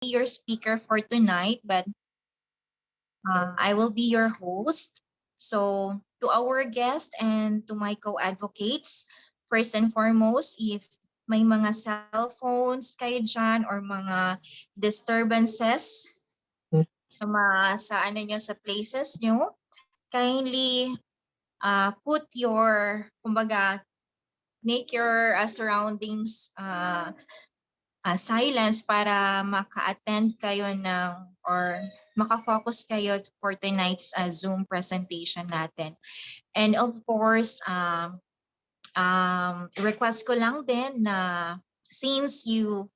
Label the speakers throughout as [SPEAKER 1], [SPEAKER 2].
[SPEAKER 1] be your speaker for tonight, but I will be your host. So to our guest and to my co-advocates, first and foremost, if may mga cell phones kayo dyan or mga disturbances sa ano nyo, sa places nyo, kindly put your, kumbaga, make your surroundings silence para maka-attend kayo ng or maka-focus kayo for tonight's Zoom presentation natin. And of course, request ko lang din na since you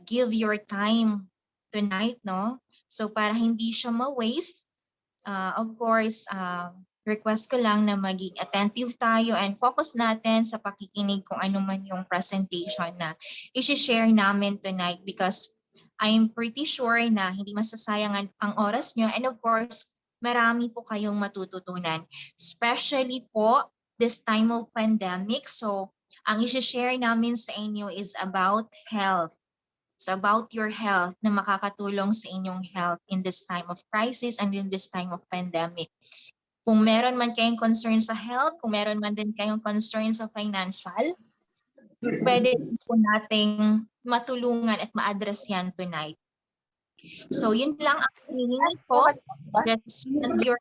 [SPEAKER 1] give your time tonight, no? So para hindi siya ma-waste, of course, request ko lang na maging attentive tayo and focus natin sa pakikinig kung ano man yung presentation na i-share namin tonight because I'm pretty sure na hindi masasayang ang oras nyo and of course, marami po kayong matututunan. Especially po this time of pandemic. So, ang i-share namin sa inyo is about health. It's about your health na makakatulong sa inyong health in this time of crisis and in this time of pandemic. Kung meron man kayong concern sa health, kung meron man din kayong concern sa financial, pwede po nating matulungan at ma-address yan tonight. So yun lang ang hinihingi ko. Just send your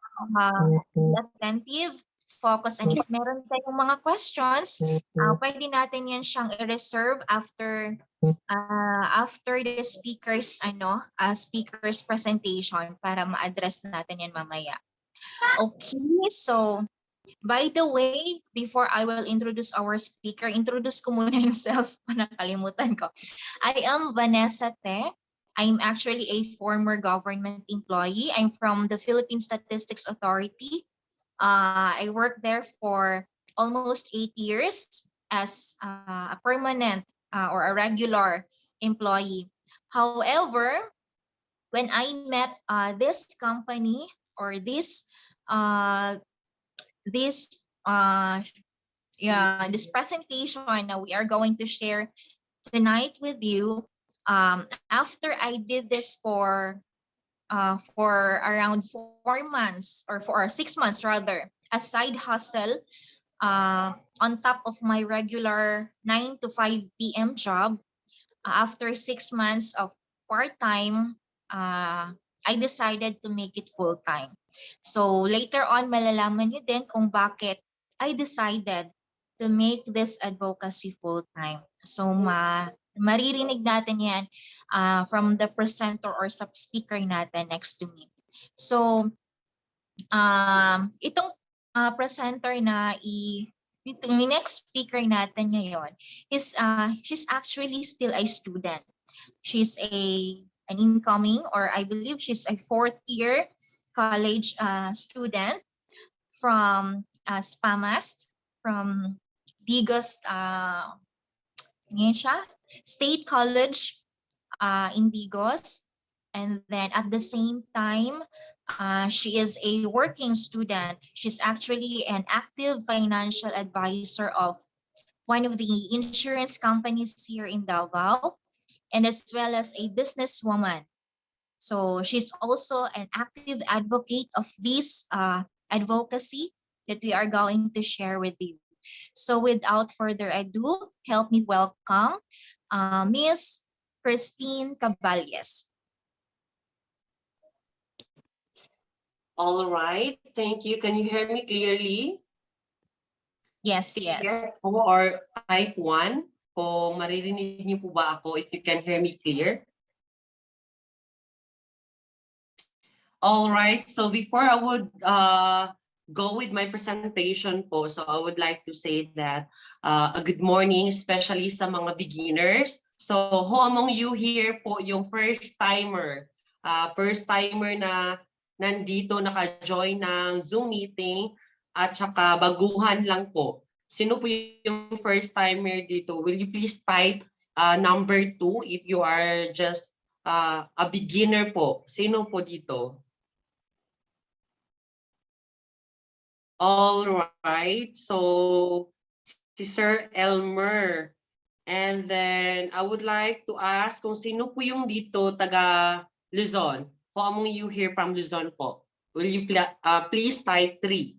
[SPEAKER 1] attentive focus and if meron kayong mga questions, pwede natin yan siyang i-reserve after the speaker's presentation para ma-address natin yan mamaya. Okay, so by the way, before I will introduce our speaker, introduce ko muna yung self, nakalimutan ko. I am Vanessa Te. I'm actually a former government employee. I'm from the Philippine Statistics Authority. I worked there for almost 8 years as a permanent or a regular employee. However, when I met this company or this presentation that we are going to share tonight with you, after I did this for around 4 months or 6 months rather, a side hustle on top of my regular 9 to 5 p.m. job. After 6 months of part-time, I decided to make it full-time. So later on, malalaman nyo din kung bakit I decided to make this advocacy full-time. So maririnig natin yan from the presenter or sub-speaker natin next to me. So itong presenter na yung next speaker natin ngayon is she's actually still a student. She's an incoming, or I believe she's a 4th year college student from SPAMAS, from Digos State College in Digos. And then at the same time, she is a working student. She's actually an active financial advisor of one of the insurance companies here in Davao, and as well as a businesswoman. So she's also an active advocate of this advocacy that we are going to share with you. So without further ado, help me welcome Miss Christine Caballes.
[SPEAKER 2] All right, thank you. Can you hear me clearly?
[SPEAKER 1] Yes, yes.
[SPEAKER 2] Yes po, or type 1. Kung maririnig niyo po ba ako, if you can hear me clear. All right, so before I would go with my presentation po, so I would like to say that a good morning, especially sa mga beginners. So who among you here po yung first-timer? First-timer na nandito naka-join ng Zoom meeting at saka baguhan lang po. Sino po yung first-timer dito? Will you please type number 2 if you are just a beginner po? Sino po dito? All right, so si Sir Elmer. And then I would like to ask kung sino po yung dito taga Luzon. Who among you here from Luzon po? Will you please type 3?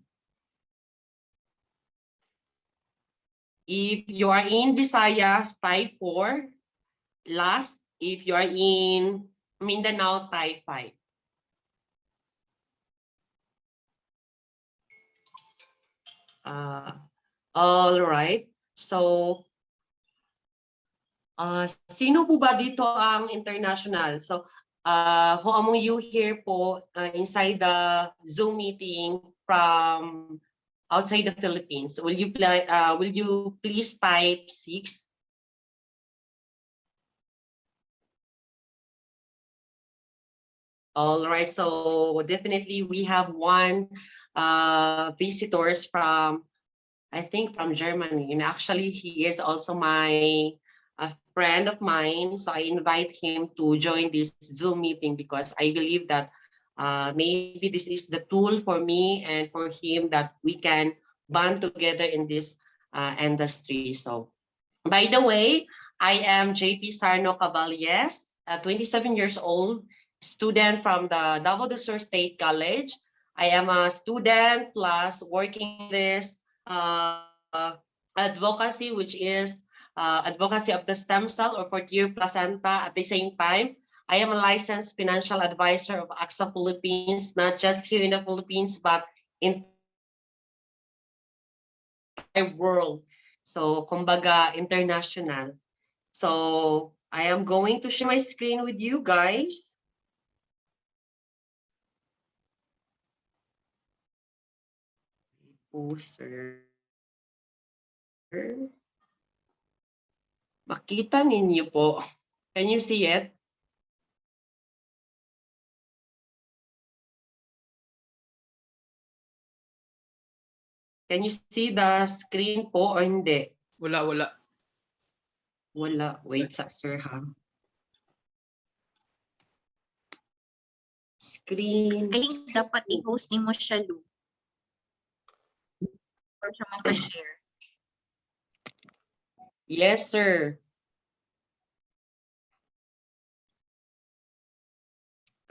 [SPEAKER 2] If you are in Visayas, type 4. Last, if you are in Mindanao, type 5. All right. So, sino po ba dito ang international? So, who among you here po inside the Zoom meeting from outside the Philippines? Will you please type 6? All right, so definitely we have one visitors from, I think, from Germany, and actually he is also a friend of mine. So I invite him to join this Zoom meeting because I believe that maybe this is the tool for me and for him that we can bond together in this industry. So, by the way, I am JP Sarno Caballes, 27 years old, student from the Davao del Sur State College. I am a student plus working this advocacy, which is advocacy of the stem cell or Purtier placenta. At the same time, I am a licensed financial advisor of AXA Philippines, not just here in the Philippines, but in the world. So, kumbaga, international. So, I am going to share my screen with you guys. Oh, sir. Makita ninyo po. Can you see it? Can you see the screen po or hindi?
[SPEAKER 3] Wala.
[SPEAKER 2] Wala. Wait, sir, ha? Screen.
[SPEAKER 1] I think dapat i-host mo siya, Lu. Or siya maka-share.
[SPEAKER 2] Yes, sir.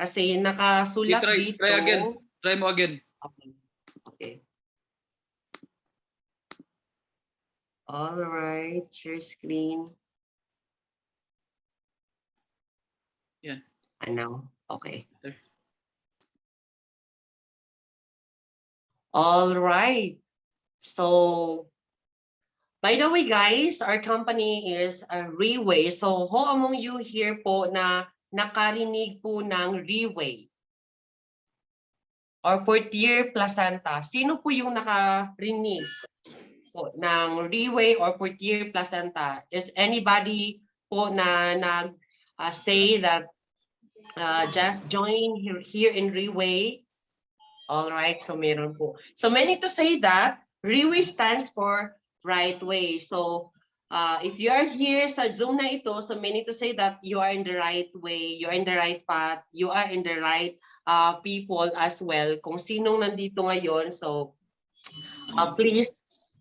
[SPEAKER 2] Kasi nakasulat dito.
[SPEAKER 3] Try again. Try mo again.
[SPEAKER 2] Okay. Okay. All right. Share screen.
[SPEAKER 3] Yan.
[SPEAKER 2] Ano? Okay.
[SPEAKER 3] There.
[SPEAKER 2] All right. So, by the way, guys, our company is RIWAY. So, who among you here po na nakarinig po ng RIWAY? Or Purtier placenta? Sino po yung nakarinig po ng RIWAY or Purtier placenta? Is anybody po na say that just join here in RIWAY? All right, so meron po. So many to say that RIWAY stands for right way. So if you are here sa Zoom na ito, so many to say that you are in the right way, you are in the right path, you are in the right people as well. Kung sinong nandito ngayon, so please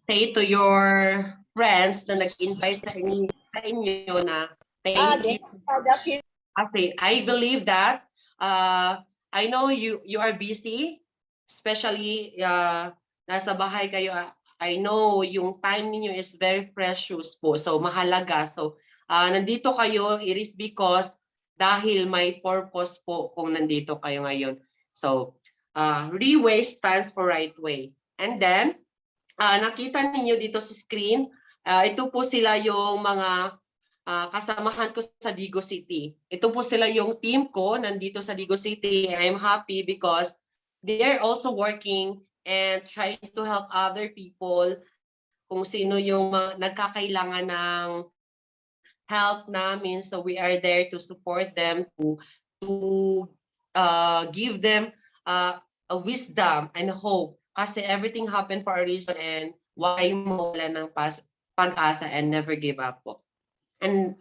[SPEAKER 2] say to your friends na nag-invite sa inyo na thank you. Kasi I believe that I know you are busy, especially nasa bahay kayo. I know yung time niyo is very precious po. So mahalaga. So nandito kayo, it is because dahil may purpose po kung nandito kayo ngayon. So RIWAY stands for right way. And then nakita niyo dito sa screen, ito po sila yung mga kasamahan ko sa Digo City. Ito po sila yung team ko nandito sa Digo City. I'm happy because they are also working and trying to help other people kung sino yung nagkakailangan ng help namin. So we are there to support them, to give them a wisdom and hope. Kasi everything happened for a reason and why mo wala ng pag-asa and never give up po. And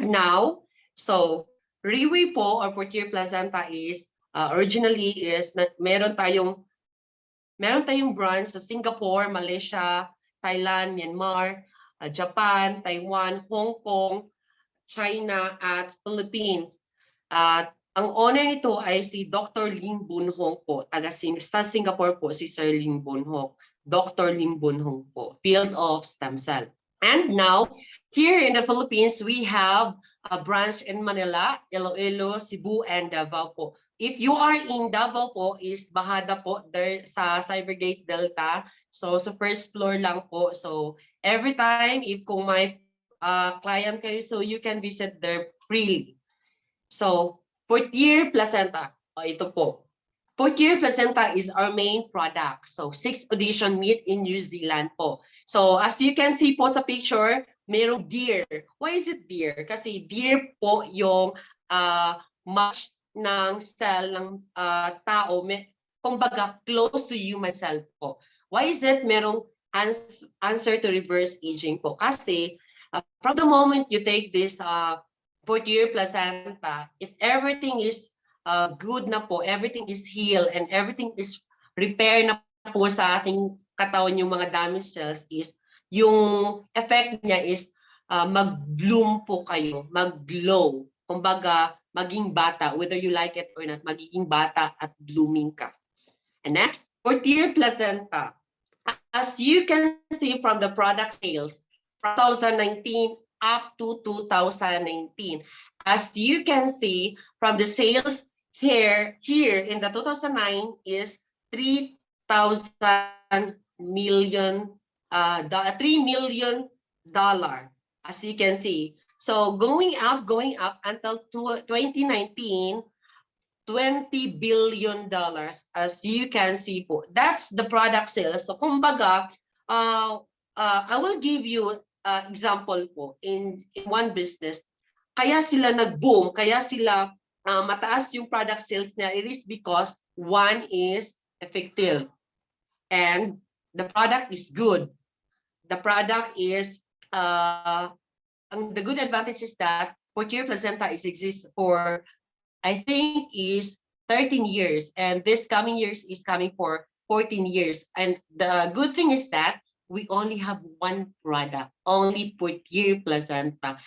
[SPEAKER 2] now, so RIWAY po or Purtier placenta is originally is meron tayong branch sa Singapore, Malaysia, Thailand, Myanmar, Japan, Taiwan, Hong Kong, China, at Philippines. At ang owner nito ay si Dr. Lim Boon Hong po, sa Singapore po si Sir Lim Boon Hong. Dr. Lim Boon Hong po, Field of Stem Cell. And now, here in the Philippines, we have a branch in Manila, Iloilo, Cebu, and Davao po. If you are in Davao po, is Bahada po, there sa Cybergate Delta. So sa first floor lang po. So every time, if kung may client kayo, so you can visit there freely. So Purtier placenta, ito po. Purtier placenta is our main product. So 6th edition meat in New Zealand po. So as you can see po sa picture, mayroong deer. Why is it deer? Kasi deer po yung match ng cell ng tao, kumbaga close to human cell po. Why is it merong answer to reverse aging po? Kasi from the moment you take this Purtier placenta, if everything is good na po, everything is healed and everything is repair na po sa ating katawan, yung mga damaged cells, is yung effect niya is mag-bloom po kayo, mag-glow. Kumbaga, maging bata, whether you like it or not, magiging bata at blooming ka. And next, Purtier placenta. As you can see from the product sales, 2019 up to 2019. As you can see from the sales here in the 2009 is 3 million dollar, as you can see. So going up until 2019, $20 billion, as you can see po. That's the product sales. So kumbaga, I will give you example po in one business. Kaya sila nag-boom, kaya sila mataas yung product sales niya. It is because one is effective and the product is good. The product is, the good advantage is that Purtier placenta exists for, I think, is 13 years, and this coming years is coming for 14 years. And the good thing is that we only have one product, only Purtier placenta.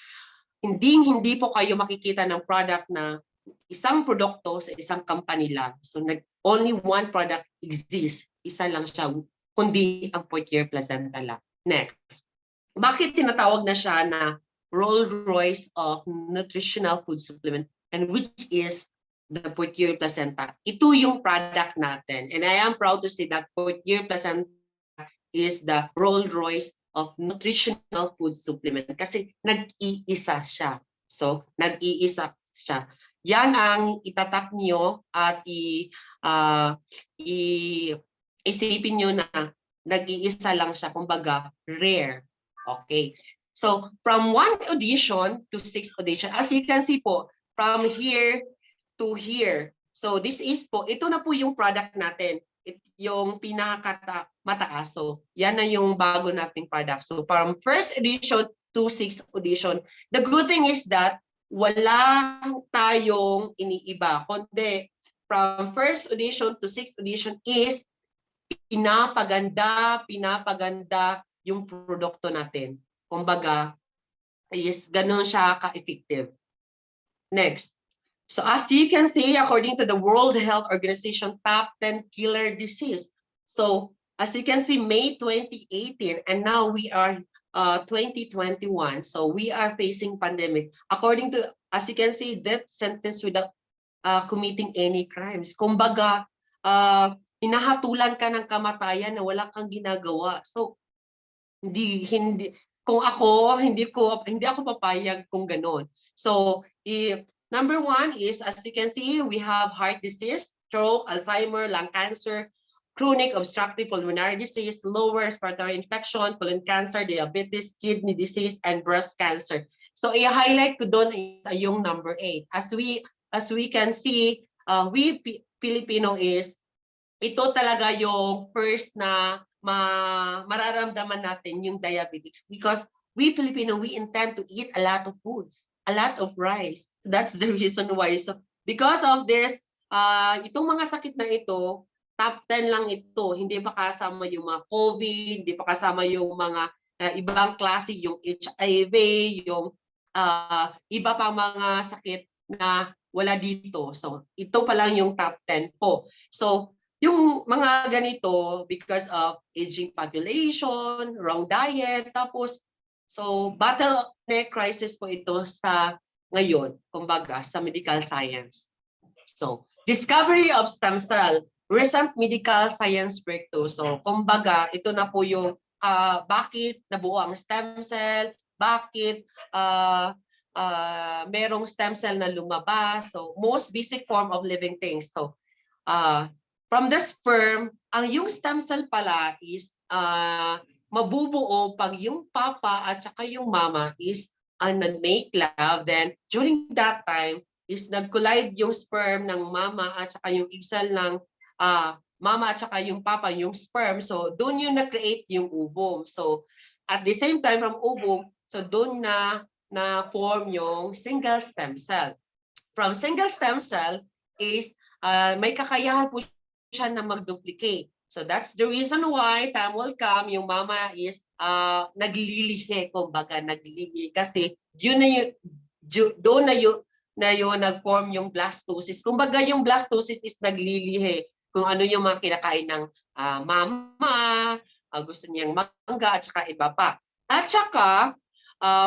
[SPEAKER 2] Hindi po kayo makikita ng product na isang produkto sa isang company lang. So only one product exists, isa lang siya, kundi ang Purtier placenta lang. Next, bakit tinatawag na siya na Rolls Royce of nutritional food supplement, and which is the Purtier placenta? Ito yung product natin, and I am proud to say that Purtier placenta is the Rolls Royce of nutritional food supplement kasi nag-iisa siya. So, nag-iisa siya. Yan ang itatak niyo at isipin niyo na nag-iisa lang siya, kumbaga rare. Okay. So, from 1 edition to 6th edition, as you can see po, from here to here. So, this is po, ito na po yung product natin. Yung pinaka-mataas. So, yan na yung bago nating product. So, from 1st edition to 6th edition, the good thing is that wala tayong iniiba. Kundi, from 1st edition to 6th edition is pinapaganda yung produkto natin. Kumbaga, is ganun siya ka-effective. Next. So as you can see, according to the World Health Organization, top 10 killer disease. So as you can see, May 2018, and now we are 2021. So we are facing pandemic. According to, as you can see, death sentence without committing any crimes. Kumbaga, hinahatulan ka ng kamatayan na wala kang ginagawa. So hindi kung ako, hindi ako papayag kung gano'n. So number one is, as you can see, we have heart disease, stroke, Alzheimer, lung cancer, chronic obstructive pulmonary disease, lower respiratory infection, colon cancer, diabetes, kidney disease, and breast cancer. So i-highlight ko doon is yung number 8. As we can see, we Filipino is, ito talaga yung first na mararamdaman natin yung diabetes, because we Filipino, we intend to eat a lot of foods, a lot of rice. That's the reason why. So because of this, itong mga sakit na ito, top 10 lang ito. Hindi pa kasama yung mga COVID, hindi pa kasama yung mga ibang klase, yung HIV, yung iba pang mga sakit na wala dito. So ito pa lang yung top 10 po. So yung mga ganito, because of aging population, wrong diet, tapos so bottleneck crisis po ito sa ngayon, kumbaga sa medical science. So discovery of stem cell, recent medical science breakthrough. So kumbaga ito na po yung bakit nabuo ang stem cell, bakit merong stem cell na lumabas. So most basic form of living things. So from the sperm, ang yung stem cell pala is mabubuo pag yung papa at saka yung mama is nag-make love. Then during that time is nag-collide yung sperm ng mama at saka yung egg cell ng mama at saka yung papa, yung sperm. So doon yung na-create yung ovum. So at the same time from ovum, so doon na form yung single stem cell. From single stem cell is may kakayahan po siya na mag-duplicate. So that's the reason why time will come, yung mama is naglilihi, kumbaga naglilihi kasi yun na yung doon na yun nag-form yung blastocyst. Kumbaga yung blastocyst is naglilihi kung ano yung mga kinakain ng mama, gusto niyang mangga at saka iba pa. At saka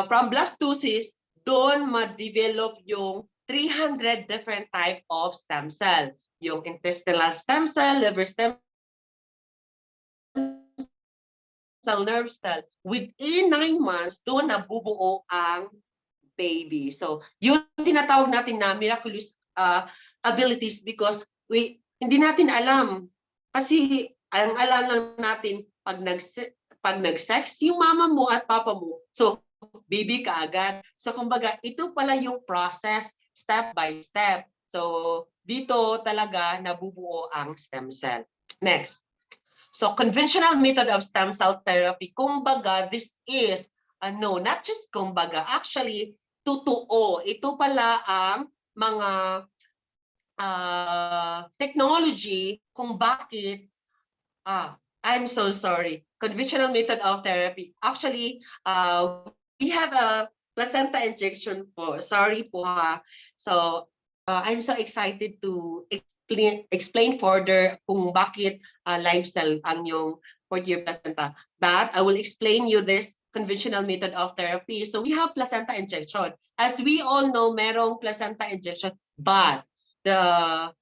[SPEAKER 2] from blastocyst, doon ma-develop yung 300 different type of stem cell. Yung intestinal stem cell, liver stem cell, nerve cell. Within 9 months, doon nabubuo ang baby. So, yun tinatawag natin na miraculous abilities because hindi natin alam. Kasi ang alam lang natin pag nag-sex yung mama mo at papa mo, so baby ka agad. So kumbaga, ito pala yung process step by step. So dito talaga nabubuo ang stem cell. Next. So conventional method of stem cell therapy, kumbaga this is not just kumbaga, actually totoo. Ito pala ang mga technology kung bakit I'm so sorry. Conventional method of therapy. Actually, we have a placenta injection po. Sorry po ha. So, I'm so excited to explain further kung bakit live cell ang yung Purtier placenta. But I will explain you this conventional method of therapy. So we have placenta injection. As we all know, merong placenta injection, but I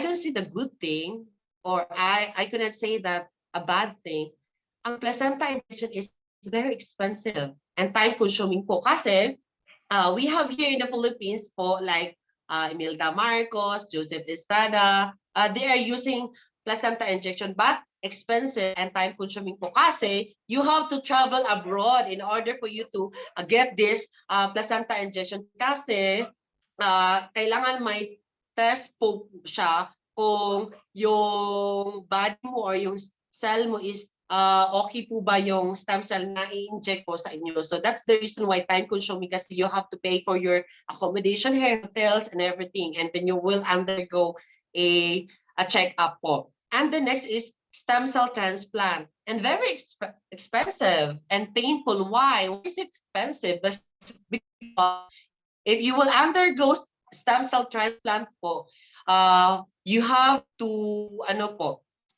[SPEAKER 2] don't see the good thing, or I couldn't say that a bad thing. Ang placenta injection is very expensive and time consuming po kasi we have here in the Philippines po like Imelda Marcos, Joseph Estrada, they are using placenta injection but expensive and time consuming po kasi you have to travel abroad in order for you to get this placenta injection kasi kailangan may test po siya kung yung body mo or yung cell mo is okay po ba yung stem cell na i-inject po sa inyo. So that's the reason why time consuming kasi you have to pay for your accommodation here, hotels and everything, and then you will undergo a check-up po. And the next is stem cell transplant, and very expensive and painful. Why? Why is it expensive? Because if you will undergo stem cell transplant po, you have to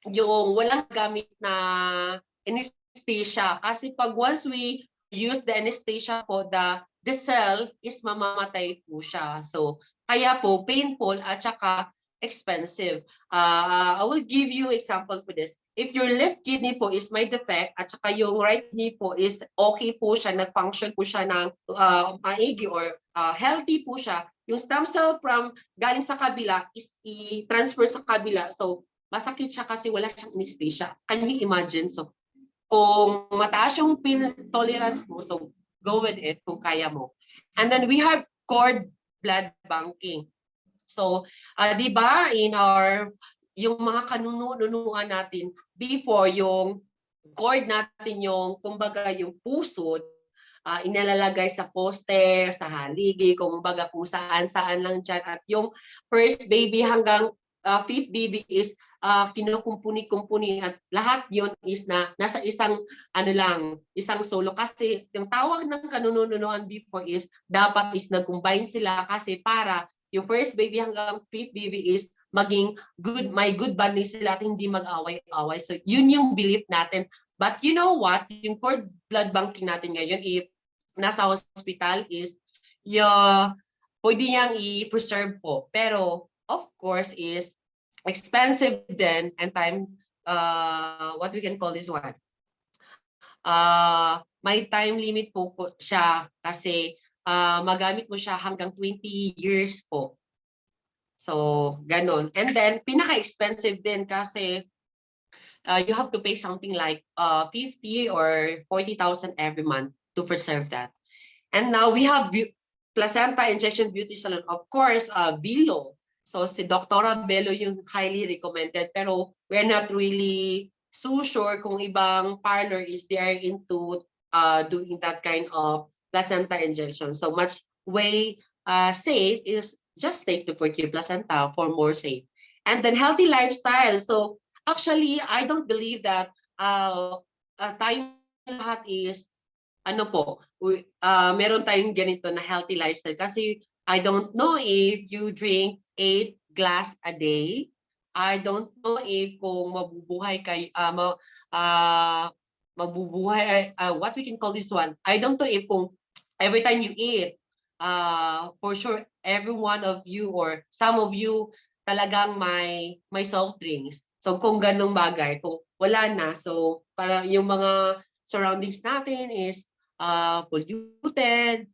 [SPEAKER 2] yung walang gamit na anesthesia kasi pag once we use the anesthesia po, the cell is mamamatay po siya. So kaya po painful at saka expensive. I will give you example for this. If your left kidney po is may defect at saka yung right kidney po is okay po siya, nag-function po siya ng maigi or healthy po siya, yung stem cell from galing sa kabila is i-transfer sa kabila. So masakit siya kasi wala siyang anesthesia. Can you imagine? So kung mataas yung pain tolerance mo, so go with it kung kaya mo. And then we have cord blood banking. So, di ba yung mga kanunuan natin before yung cord natin yung kumbaga yung puso inalalagay sa poster, sa haligi, kumbaga kung saan-saan lang dyan. At yung first baby hanggang fifth baby is kinukumpuni-kumpuni at lahat yon is nasa isang isang solo kasi yung tawag ng kanununuan before is dapat is nag-combine sila kasi para yung first baby hanggang fifth baby is maging may good bonding sila at hindi mag-away-away. So yun yung belief natin. But you know what? Yung cord blood banking natin ngayon, if nasa hospital is pwede niyang i-preserve po. Pero of course is expensive then and time, what we can call this one. May time limit po siya kasi magamit mo siya hanggang 20 years po. So, ganon. And then, pinaka-expensive din kasi you have to pay something like 50 or 40,000 every month to preserve that. And now we have Placenta Injection Beauty Salon. Of course, Bilo. So, si Dr. Bello yung highly recommended. Pero we're not really so sure kung ibang parlor is they are into doing that kind of placenta injection. So, much way safe is just take the Purtier placenta for more safe. And then healthy lifestyle. So actually, I don't believe that tayo lahat is meron tayong ganito na healthy lifestyle. Kasi I don't know if you drink 8 glass a day. I don't know if kung mabubuhay kayo, what we can call this one. I don't know if kung every time you eat, for sure, every one of you or some of you talagang may soft drinks. So kung ganung bagay, kung wala na, so para yung mga surroundings natin is polluted,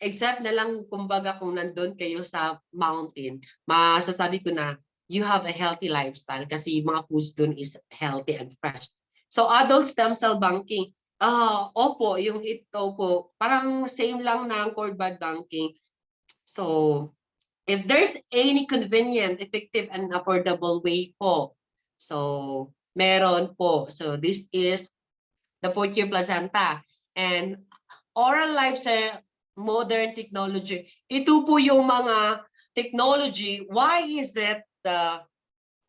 [SPEAKER 2] except na lang kumbaga kung nandun kayo sa mountain, masasabi ko na you have a healthy lifestyle kasi yung mga foods dun is healthy and fresh. So adult stem cell banking, opo, yung ito po, parang same lang na cord blood banking. So, if there's any convenient, effective, and affordable way po, so meron po. So, this is the Purtier placenta. And oral lifestyle, modern technology. Ito po yung mga technology. Why is it the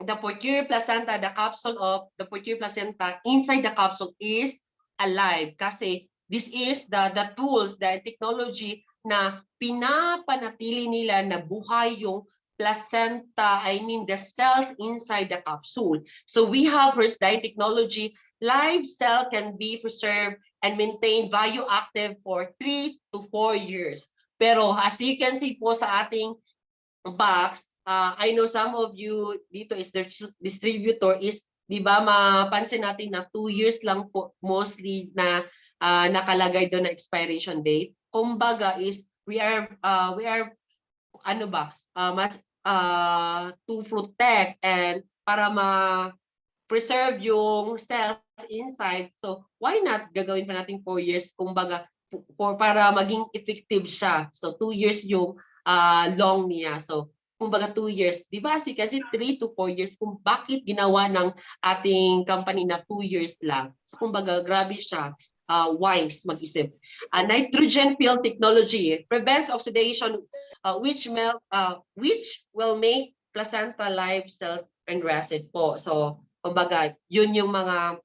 [SPEAKER 2] Purtier placenta, the capsule of the Purtier placenta inside the capsule is alive? Kasi this is the tools, the technology na pinapanatili nila na buhay yung placenta, I mean the cells inside the capsule. So we have first dye technology. Live cell can be preserved and maintained bioactive for 3 to 4 years. Pero as you can see po sa ating box, I know some of you dito is the distributor is, di ba, mapansin natin na 2 years lang po mostly na nakalagay doon na expiration date. Kumbaga is we are to protect and para preserve yung cells inside. So why not gagawin pa natin 4 years kumbaga para maging effective siya. So 2 years yung long niya. So kumbaga 2 years. Di ba kasi 3 to 4 years kung bakit ginawa ng ating company na 2 years lang. So kumbaga grabe siya. Wise mag-isip. Nitrogen field technology prevents oxidation which will make placenta live cells unrested po. So kumbaga yun yung mga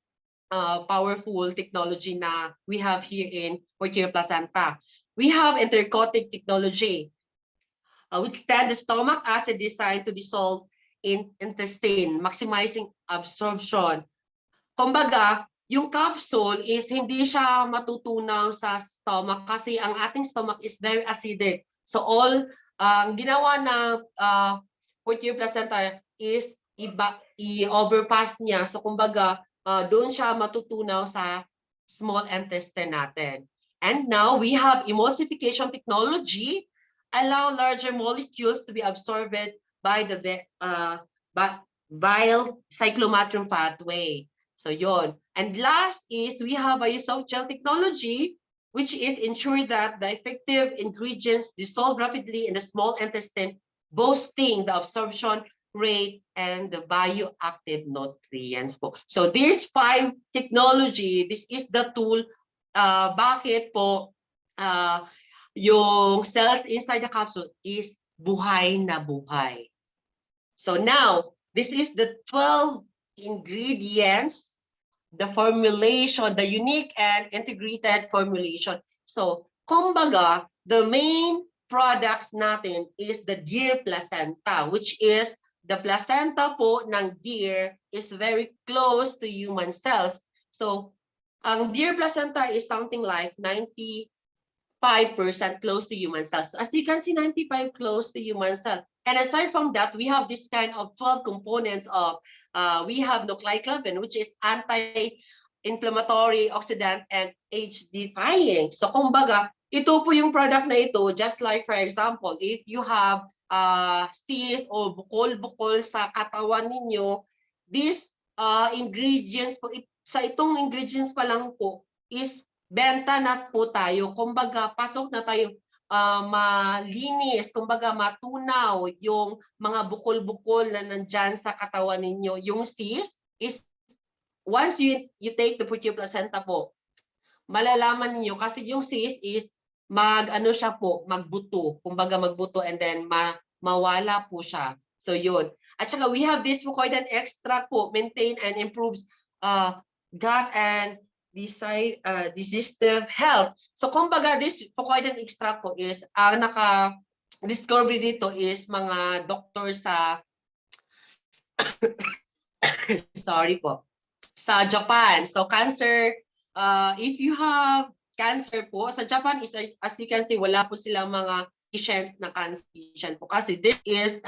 [SPEAKER 2] powerful technology na we have here in Purtier placenta. We have intercotic technology withstand the stomach acid designed to dissolve in intestine, maximizing absorption. Kumbaga, yung capsule is hindi siya matutunaw sa stomach kasi ang ating stomach is very acidic. So all ginawa na Purtier placenta is i-overpass niya. So kumbaga, doon siya matutunaw sa small intestine natin. And now we have emulsification technology, allow larger molecules to be absorbed by the bile cyclomatron pathway. So yon. And last is we have a use of gel technology, which is ensure that the effective ingredients dissolve rapidly in the small intestine, boosting the absorption rate and the bioactive nutrients po. So these 5 technology, this is the tool. Bakit po yung cells inside the capsule is buhay na buhay. So now, This is the 12 ingredients, the formulation, the unique and integrated formulation. So, kumbaga, the main products natin is the deer placenta, which is the placenta po ng deer is very close to human cells. So, ang deer placenta is something like 95% close to human cells. As you can see, 95 close to human cell. And aside from that, we have this kind of 12 components of, we have nucleoclavin, which is anti-inflammatory, oxidant, and age-defying. So kumbaga, ito po yung product na ito, just like for example, if you have cyst or bukol-bukol sa katawan ninyo, these ingredients po, sa itong ingredients pa lang po, is benta na po tayo. Kumbaga, pasok na tayo, malinis, kumbaga matunaw yung mga bukol-bukol na nandyan sa katawan ninyo. Yung cyst is, once you take the Purtier placenta po, malalaman niyo kasi yung cyst is siya po, magbuto. Kumbaga magbuto and then mawala po siya. So yun. At saka we have this fucoidan extract po, maintain and improves gut and digestive health. So kumbaga this fucoidan extract po is ang naka-discovery dito is mga doktor sa sorry po, sa Japan. So cancer, if you have cancer po, sa Japan is, as you can see, wala po silang mga patients na cancer patient po kasi this is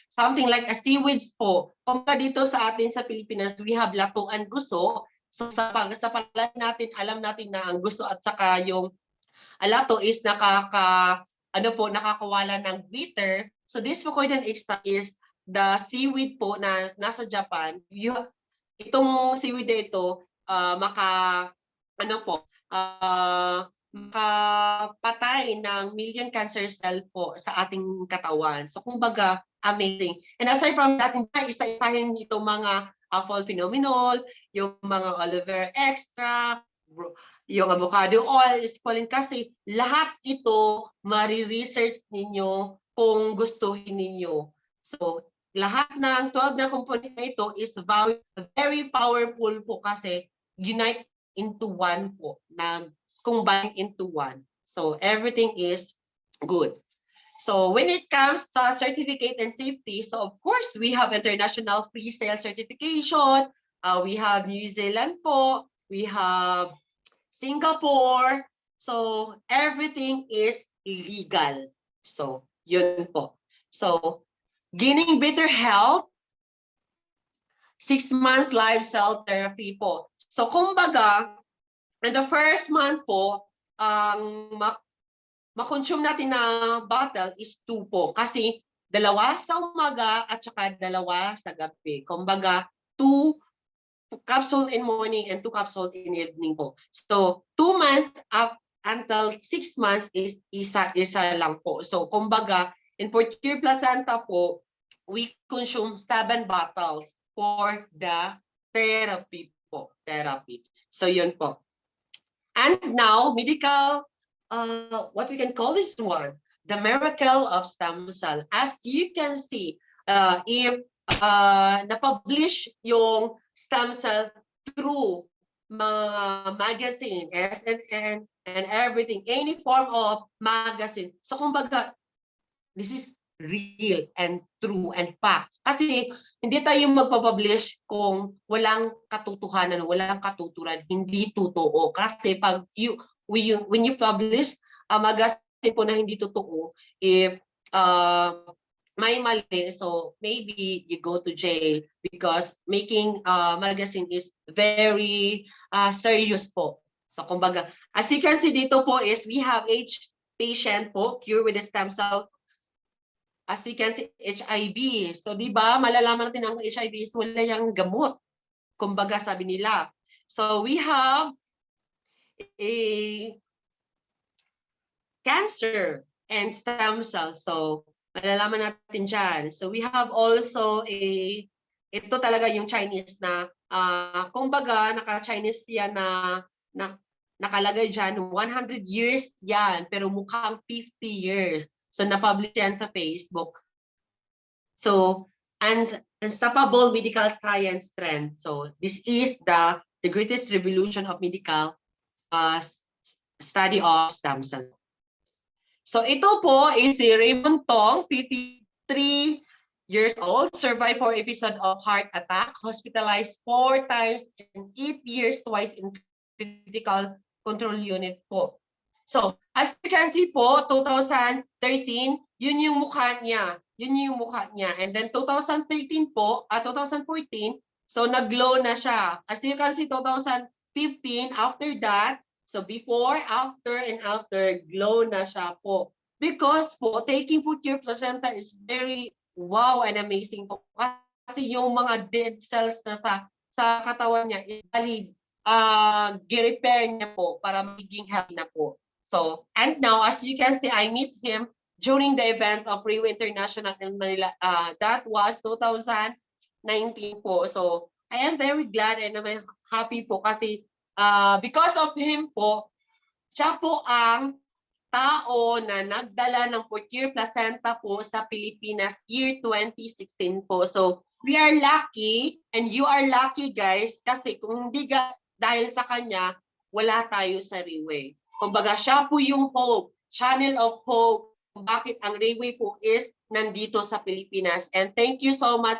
[SPEAKER 2] something like a seaweeds po. Kumbaga dito sa atin sa Pilipinas, we have latuan gusto. So sa palat natin, alam natin na ang gusto at saka yung alato is nakakawala ng bitter. So this fucoidan extract is the seaweed po na nasa Japan. Itong seaweed na ito, makapatay ng million cancer cell po sa ating katawan. So kumbaga, amazing. And aside from that, isa-isahin itong mga phenomenal, yung mga aloe vera extract, yung avocado oil, squalene kasi lahat ito mari-research ninyo kung gustuhin ninyo. So lahat ng 12 na component na ito is very powerful po kasi unite into one po, combine into one. So everything is good. So when it comes to certificate and safety, so of course we have international free sale certification, we have New Zealand po, we have Singapore, so everything is legal. So yun po. So gaining better health, 6 months live cell therapy po. So kumbaga, in the first month po, ma-consume natin na bottle is 2 po. Kasi 2 sa umaga at saka 2 sa gabi. Kumbaga, 2 capsule in morning and 2 capsule in evening po. So 2 months up until 6 months is isa lang po. So kumbaga, in Purtier placenta po, we consume 7 bottles for the therapy po. So yun po. And now, medical, what we can call this one, the miracle of stem cell. As you can see, if na-publish yung stem cell through mga magazine, SNN, and everything, any form of magazine. So kumbaga, this is real and true and fact. Kasi hindi tayo magpapublish kung walang katotohanan, walang katuturan, hindi totoo. Kasi when you publish a magazine po na hindi totoo, if may mali, so maybe you go to jail because making magazine is very serious po. So kumbaga, as you can see dito po is we have patient po, cure with the stem cell. As you can see, HIV. So di ba malalaman natin ang HIV is wala yung gamot. Kumbaga sabi nila. So we have a cancer and stem cell. So malalaman natin dyan. So we have also ito talaga yung Chinese na, kumbaga naka-Chinese yan na nakalagay dyan, 100 years yan, pero mukhang 50 years. So na-publish yan sa Facebook. So unstoppable medical science trend. So this is the greatest revolution of medical study of stem cell. So ito po is si Raymond Tong, 53 years old, survived 4 episode of heart attack, hospitalized 4 times and 8 years twice in critical control unit po. So, as you can see po, 2013, yun yung mukha niya. Yun yung mukha niya. And then 2013 po, 2014, so nag-glow na siya. As you can see, 2015, after that, so before, after, and after, glow na siya po. Because po, taking Purtier placenta is very wow and amazing po. Kasi yung mga dead cells na sa katawan niya, i-repair niya po para magiging healthy na po. So, and now, as you can see, I meet him during the events of RIWAY International in Manila. That was 2019 po. So, I am very glad and I'm happy po kasi because of him po, siya po ang tao na nagdala ng Purtier placenta po sa Pilipinas year 2016 po. So, we are lucky and you are lucky guys kasi kung hindi dahil sa kanya, wala tayo sa RIWAY. Kumbaga, siya po yung hope, channel of hope, kung bakit ang RIWAY po is nandito sa Pilipinas. And thank you so much,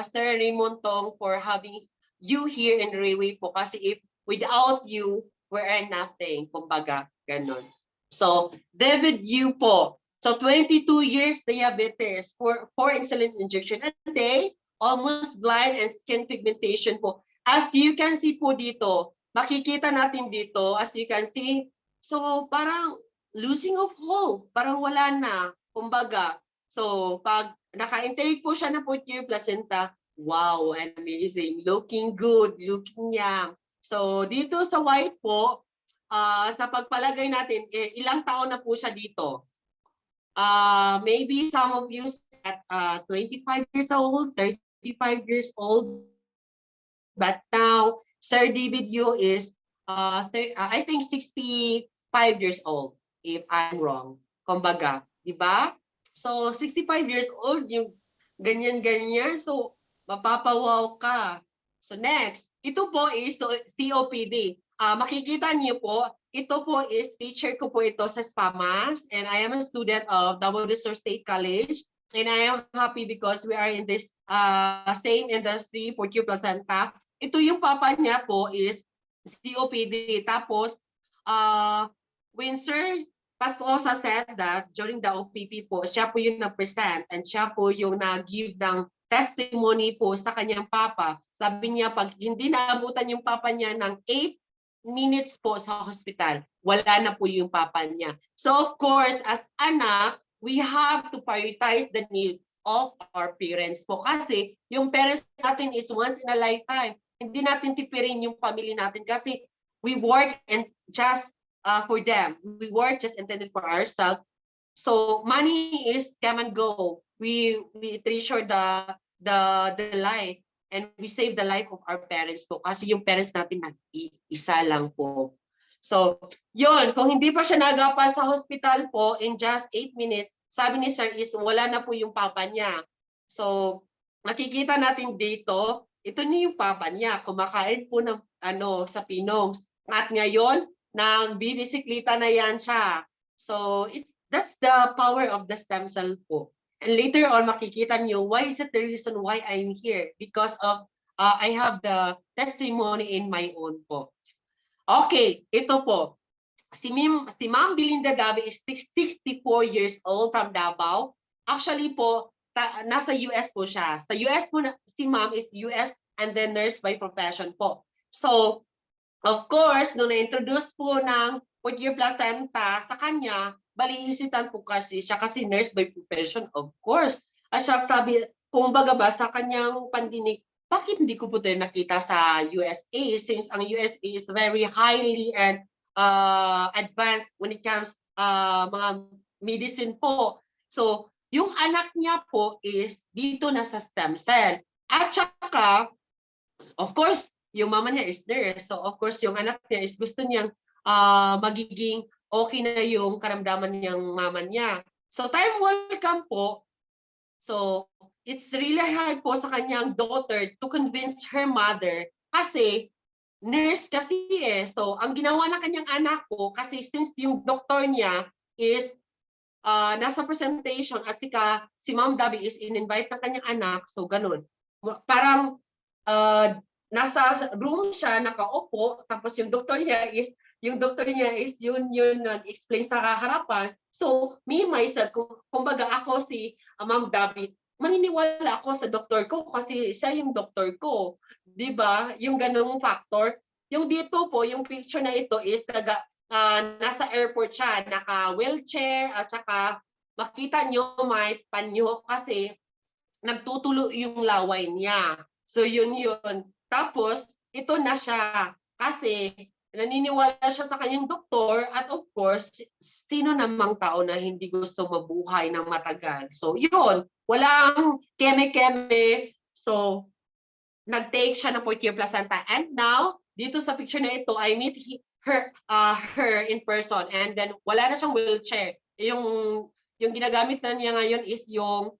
[SPEAKER 2] Sir Raymond Tong, for having you here in RIWAY po. Kasi if without you, we are nothing. Kumbaga, ganun. So, David Yu po. So, 22 years diabetes, 4 insulin injection a day, almost blind and skin pigmentation po. As you can see po dito, makikita natin dito, as you can see, so parang losing of hope, parang wala na, kumbaga. So pag naka-intake po siya ng Purtier placenta, wow, amazing, looking good, looking young. So dito sa white po, sa pagpalagay natin, ilang taon na po siya dito? Maybe some of you at 25 years old, 35 years old, but now Sir David Yu is I think 65 years old, if I'm wrong. Kumbaga, di ba? So, 65 years old, yung ganyan-ganyan. So, mapapawaw ka. So, next. Ito po is COPD. Makikita niyo po, ito po is teacher ko po ito sa SPAMAS. And I am a student of Davao State College. And I am happy because we are in this same industry, Purtier placenta. Ito yung papa niya po is COPD. Tapos, when Sir Pascosa said that during the OPP po, siya po yung nag-present and siya po yung nag-give ng testimony po sa kanyang papa. Sabi niya, pag hindi naabutan yung papa niya ng 8 minutes po sa hospital, wala na po yung papa niya. So of course, as anak, we have to prioritize the needs of our parents po. Kasi yung parents natin is once in a lifetime. Hindi natin tipirin yung family natin kasi we work and just for them. We work just intended for ourselves. So money is come and go. We treasure the life and we save the life of our parents po kasi yung parents natin isa lang po. So yun, kung hindi pa siya nagapan sa hospital po in just 8 minutes, sabi ni Sir is wala na po yung papa niya. So makikita natin dito, ito niya yung papa niya, kumakain po ng sa pinongs. At ngayon, nagbibisikleta na yan siya. So that's the power of the stem cell po. And later on, makikita niyo why is it the reason why I'm here? Because of I have the testimony in my own po. Okay, ito po. Si Ma'am Belinda Davi is 64 years old from Davao. Actually po, nasa US po siya. Sa US po, si Ma'am is US and then nurse by profession po. So, of course, nung na-introduce po ng Purtier placenta sa kanya, balisitan po kasi siya kasi nurse by profession, of course. At siya sabi, kung baga ba sa kanyang pandinig, bakit hindi ko po tayo nakita sa USA since ang USA is very highly and advanced when it comes mga medicine po. So, yung anak niya po is dito na sa stem cell. At saka, of course, yung mama niya is nurse. So, of course, yung anak niya is gusto niyang magiging okay na yung karamdaman niyang mama niya. So, time will come po, So, it's really hard po sa kanyang daughter to convince her mother kasi nurse kasi eh. So, ang ginawa ng kanyang anak ko, kasi since yung doktor niya is nasa presentation at si Ma'am Dabi is in-invite ng kanyang anak, so ganun. Parang nasa room siya, nakaupo, tapos yung doktor niya is yun nag-explain sa harapan. So, me, myself, kumbaga ako si Ma'am Dabi, maniniwala ako sa doktor ko kasi siya yung doktor ko. 'Di ba? Yung ganung factor. Yung dito po, yung picture na ito is nasa airport siya, naka-wheelchair at saka makita nyo may panyo kasi nagtutulo yung laway niya. So yun. Tapos, ito na siya kasi naniniwala siya sa kanyang doktor at of course, sino namang tao na hindi gusto mabuhay ng matagal. So yun, walang keme-keme. So, nag-take siya ng Purtier placenta. And now, dito sa picture na ito, I meet her in person. And then, wala na siyang wheelchair. Yung ginagamit na niya ngayon is yung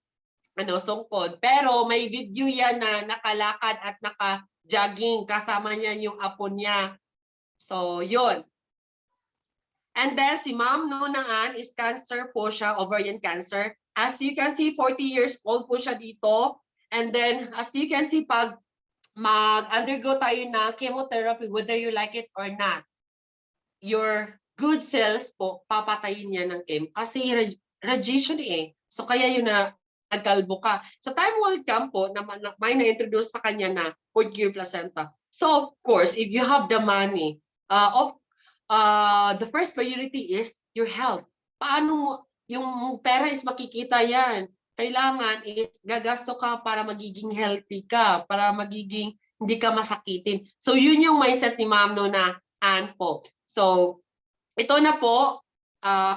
[SPEAKER 2] sungkod. Pero may video yan na nakalakad at naka-jogging. Kasama niya yung apo niya. So, yun. And then, si Ma'am Nunaan is cancer po siya, ovarian cancer. As you can see, 40 years old po siya dito. And then, as you can see, pag mag-undergo tayo na chemotherapy, whether you like it or not, your good cells po, papatayin niya ng chem. Kasi radiation eh. So, kaya yun na nagkalbo ka. So, time will come po na may na-introduce sa kanya na Purtier placenta. So, of course, if you have the money, the first priority is your health. Paano mo, yung pera is makikita yan. Kailangan is gagasto ka para magiging healthy ka, para magiging hindi ka masakitin. So yun yung mindset ni Ma'am Nunaan po. So ito na po,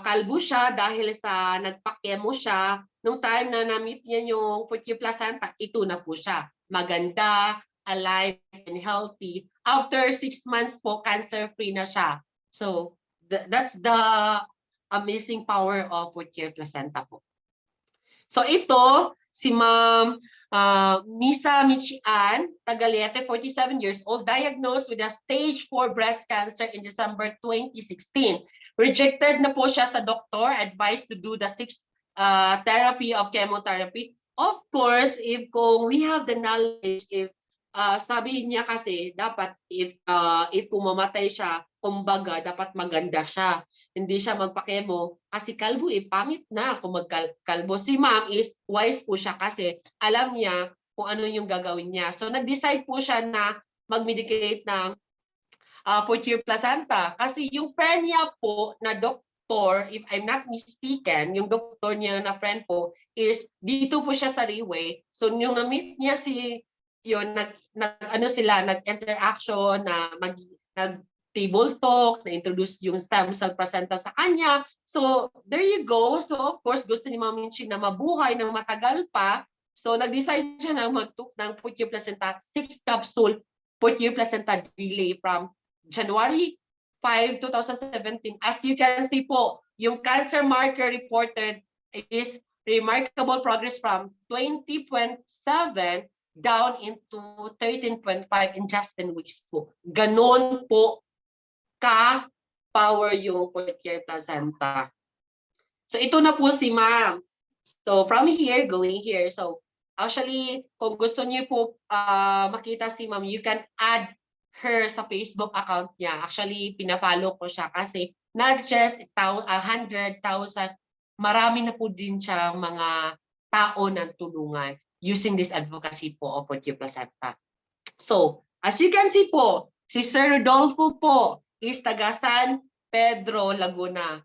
[SPEAKER 2] kalbo siya dahil sa nagpa-chemo siya. Nung time na na-meet niya yung Purtier placenta, ito na po siya. Maganda, alive, and healthy. After 6 months po, cancer-free na siya. So that's the amazing power of Purtier placenta po. So ito, si Ma'am Misa Michian, Tagalete, 47 years old, diagnosed with a stage 4 breast cancer in December 2016. Rejected na po siya sa doktor, advised to do the 6th therapy of chemotherapy. Of course, kung we have the knowledge, sabi niya kasi, dapat if kung mamatay siya, kumbaga, dapat maganda siya. Hindi siya magpa-chemo kasi kalbo pangit na kung magkalbo. Si Ma'am is wise po siya kasi alam niya kung ano yung gagawin niya. So nag-decide po siya na mag-medicate ng Purtier placenta kasi yung friend niya po na doktor, if I'm not mistaken, yung doktor niya na friend po is dito po siya sa RIWAY. So yung na-meet niya nag-interaction na nag-table talk, na-introduce yung stem cell placenta sa kanya. So, there you go. So, of course, gusto ni Ma'am Minchie na mabuhay ng matagal pa. So, nag-decide siya na mag-took ng Purtier placenta, 6 capsule Purtier placenta delay from January 5, 2017. As you can see po, yung cancer marker reported is remarkable progress from 20.7 down into 13.5 in just 10 weeks po. Ganon po ka-power yung Purtier placenta. So ito na po si Ma'am. So from here, going here. So actually, kung gusto niyo po makita si Ma'am, you can add her sa Facebook account niya. Actually, pinapollow ko siya kasi not just 100,000, marami na po din siya mga tao na tulungan using this advocacy po of Purtier placenta. So, as you can see po, si Sir Rodolfo po is taga San Pedro, Laguna.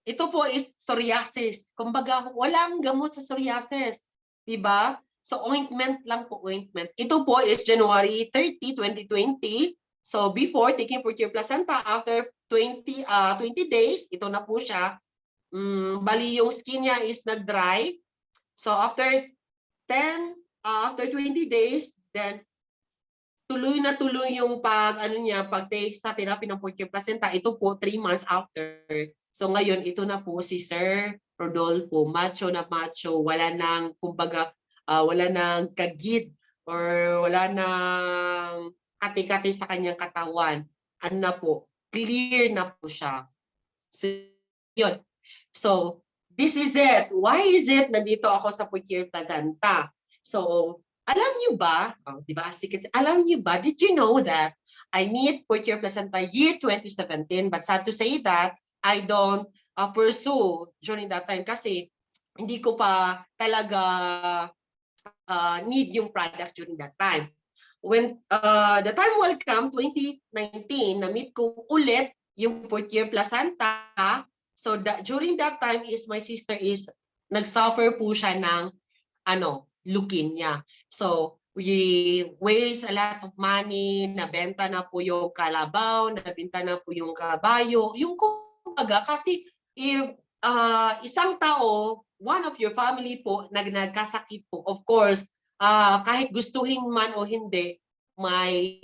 [SPEAKER 2] Ito po is psoriasis. Kumbaga, walang gamot sa psoriasis. Diba? So, ointment lang po, ointment. Ito po is January 30, 2020. So, before taking Purtier placenta, after 20 days, ito na po siya. Bali, yung skin niya is nag-dry. So, after 20 days, then tuloy na tuloy yung pag-take sa therapy ng Purtier placenta. Ito po 3 months after. So ngayon, ito na po si Sir Rodolfo, macho na macho, wala nang, kumbaga, wala nang kagid or wala nang kati-kati sa kanyang katawan. Ano na po, clear na po siya. So, yun. So, this is it. Why is it nandito ako sa Purtier Placenta? So, alam niyo ba, di ba, alam niyo ba, did you know that I meet Purtier Placenta year 2017, but sad to say that I don't pursue during that time kasi hindi ko pa talaga need yung product during that time. When the time will come, 2019, na-meet ko ulit yung Purtier Placenta. So during that time is my sister is nag-suffer po siya ng leukemia. So we waste a lot of money, nabenta na po yung kalabaw, nabenta na po yung kabayo, yung kumbaga kasi if isang tao, one of your family po nagkasakit po, of course, kahit gustuhin man o hindi, may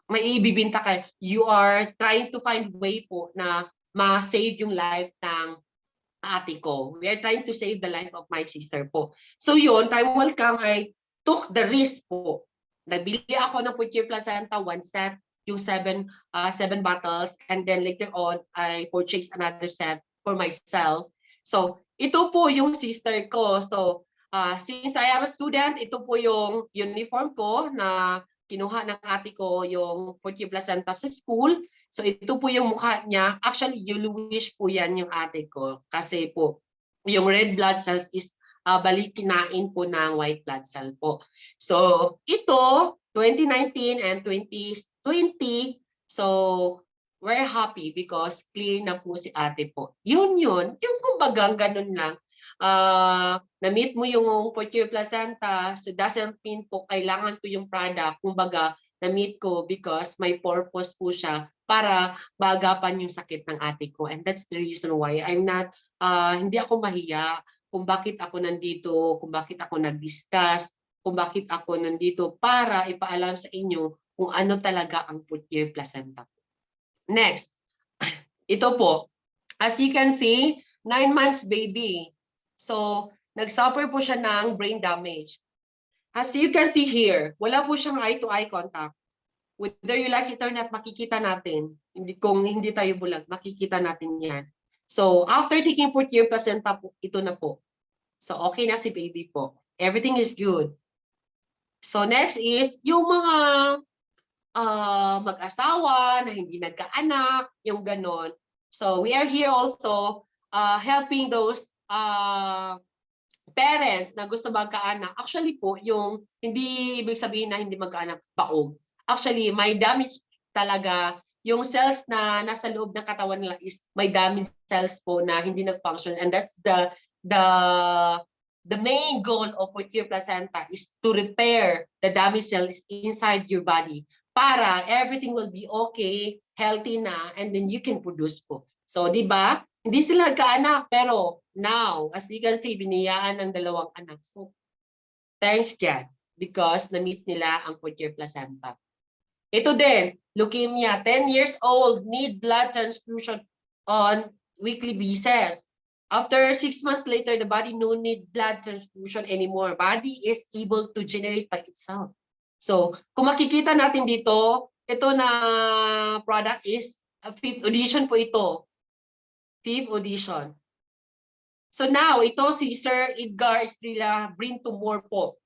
[SPEAKER 2] ibibinta ka. You are trying to find way po na ma-save yung life ng ate ko. We are trying to save the life of my sister po. So yun, time will come, I took the risk po. Nabili ako ng Purtier Placenta, one set, yung seven bottles, and then later on, I purchased another set for myself. So ito po yung sister ko. So since I am a student, ito po yung uniform ko na kinuha ng ate ko yung Purtier Placenta sa school. So ito po yung mukha niya. Actually, yellowish po yan yung ate ko. Kasi po, yung red blood cells is balikinain po ng white blood cell po. So ito, 2019 and 2020, so we're happy because clear na po si ate po. Yun, yung kumbaga ganun lang. Na-meet mo yung Purtier Placenta, so doesn't mean po kailangan ko yung product. Kumbaga, na-meet ko because may purpose po siya para maagapan yung sakit ng ate ko. And that's the reason why I'm not, hindi ako mahiya kung bakit ako nandito, kung bakit ako nag-discuss, kung bakit ako nandito para ipaalam sa inyo kung ano talaga ang Purtier Placenta. Next, ito po. As you can see, 9 months baby. So, nag-suffer po siya ng brain damage. As you can see here, wala po siyang eye-to-eye contact. Whether you like it or not, makikita natin. Kung hindi tayo bulag, makikita natin yan. So, after taking Purtier Placenta po, ito na po. So, okay na si baby po. Everything is good. So, next is yung mga mag-asawa na hindi nagkaanak, yung ganon. So, we are here also helping those parents na gusto magkaanak. Actually po, yung hindi ibig sabihin na hindi magkaanak, baog. Actually, may damage talaga. Yung cells na nasa loob ng katawan nila is may damage cells po na hindi nag-function. And that's the main goal of Purtier Placenta is to repair the damaged cells inside your body para everything will be okay, healthy na, and then you can produce po. So, di ba? Hindi sila nagkaanak, pero now, as you can see, biniyaan ng 2 anak. So, thanks God, because na-meet nila ang Purtier Placenta. Ito din, leukemia, 10 years old, need blood transfusion on weekly basis. After 6 months later, the body no need blood transfusion anymore. Body is able to generate by itself. So, kung makikita natin dito, ito na product is 5th edition po ito. 5th edition. So now, ito si Sir Edgar Estrella brain tumor po.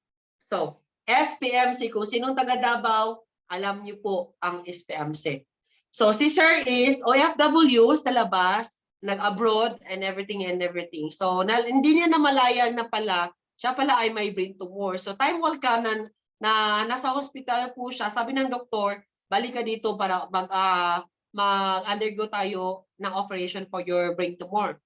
[SPEAKER 2] So, SPMC, kung sinong taga Davao, alam niyo po ang SPMC. So, si Sir is OFW sa labas, nag-abroad and everything. So, hindi niya namalayan na pala, siya pala ay may brain tumor. So, time will come na nasa hospital po siya, sabi ng doktor, balik ka dito para mag-undergo tayo ng operation for your brain tumor.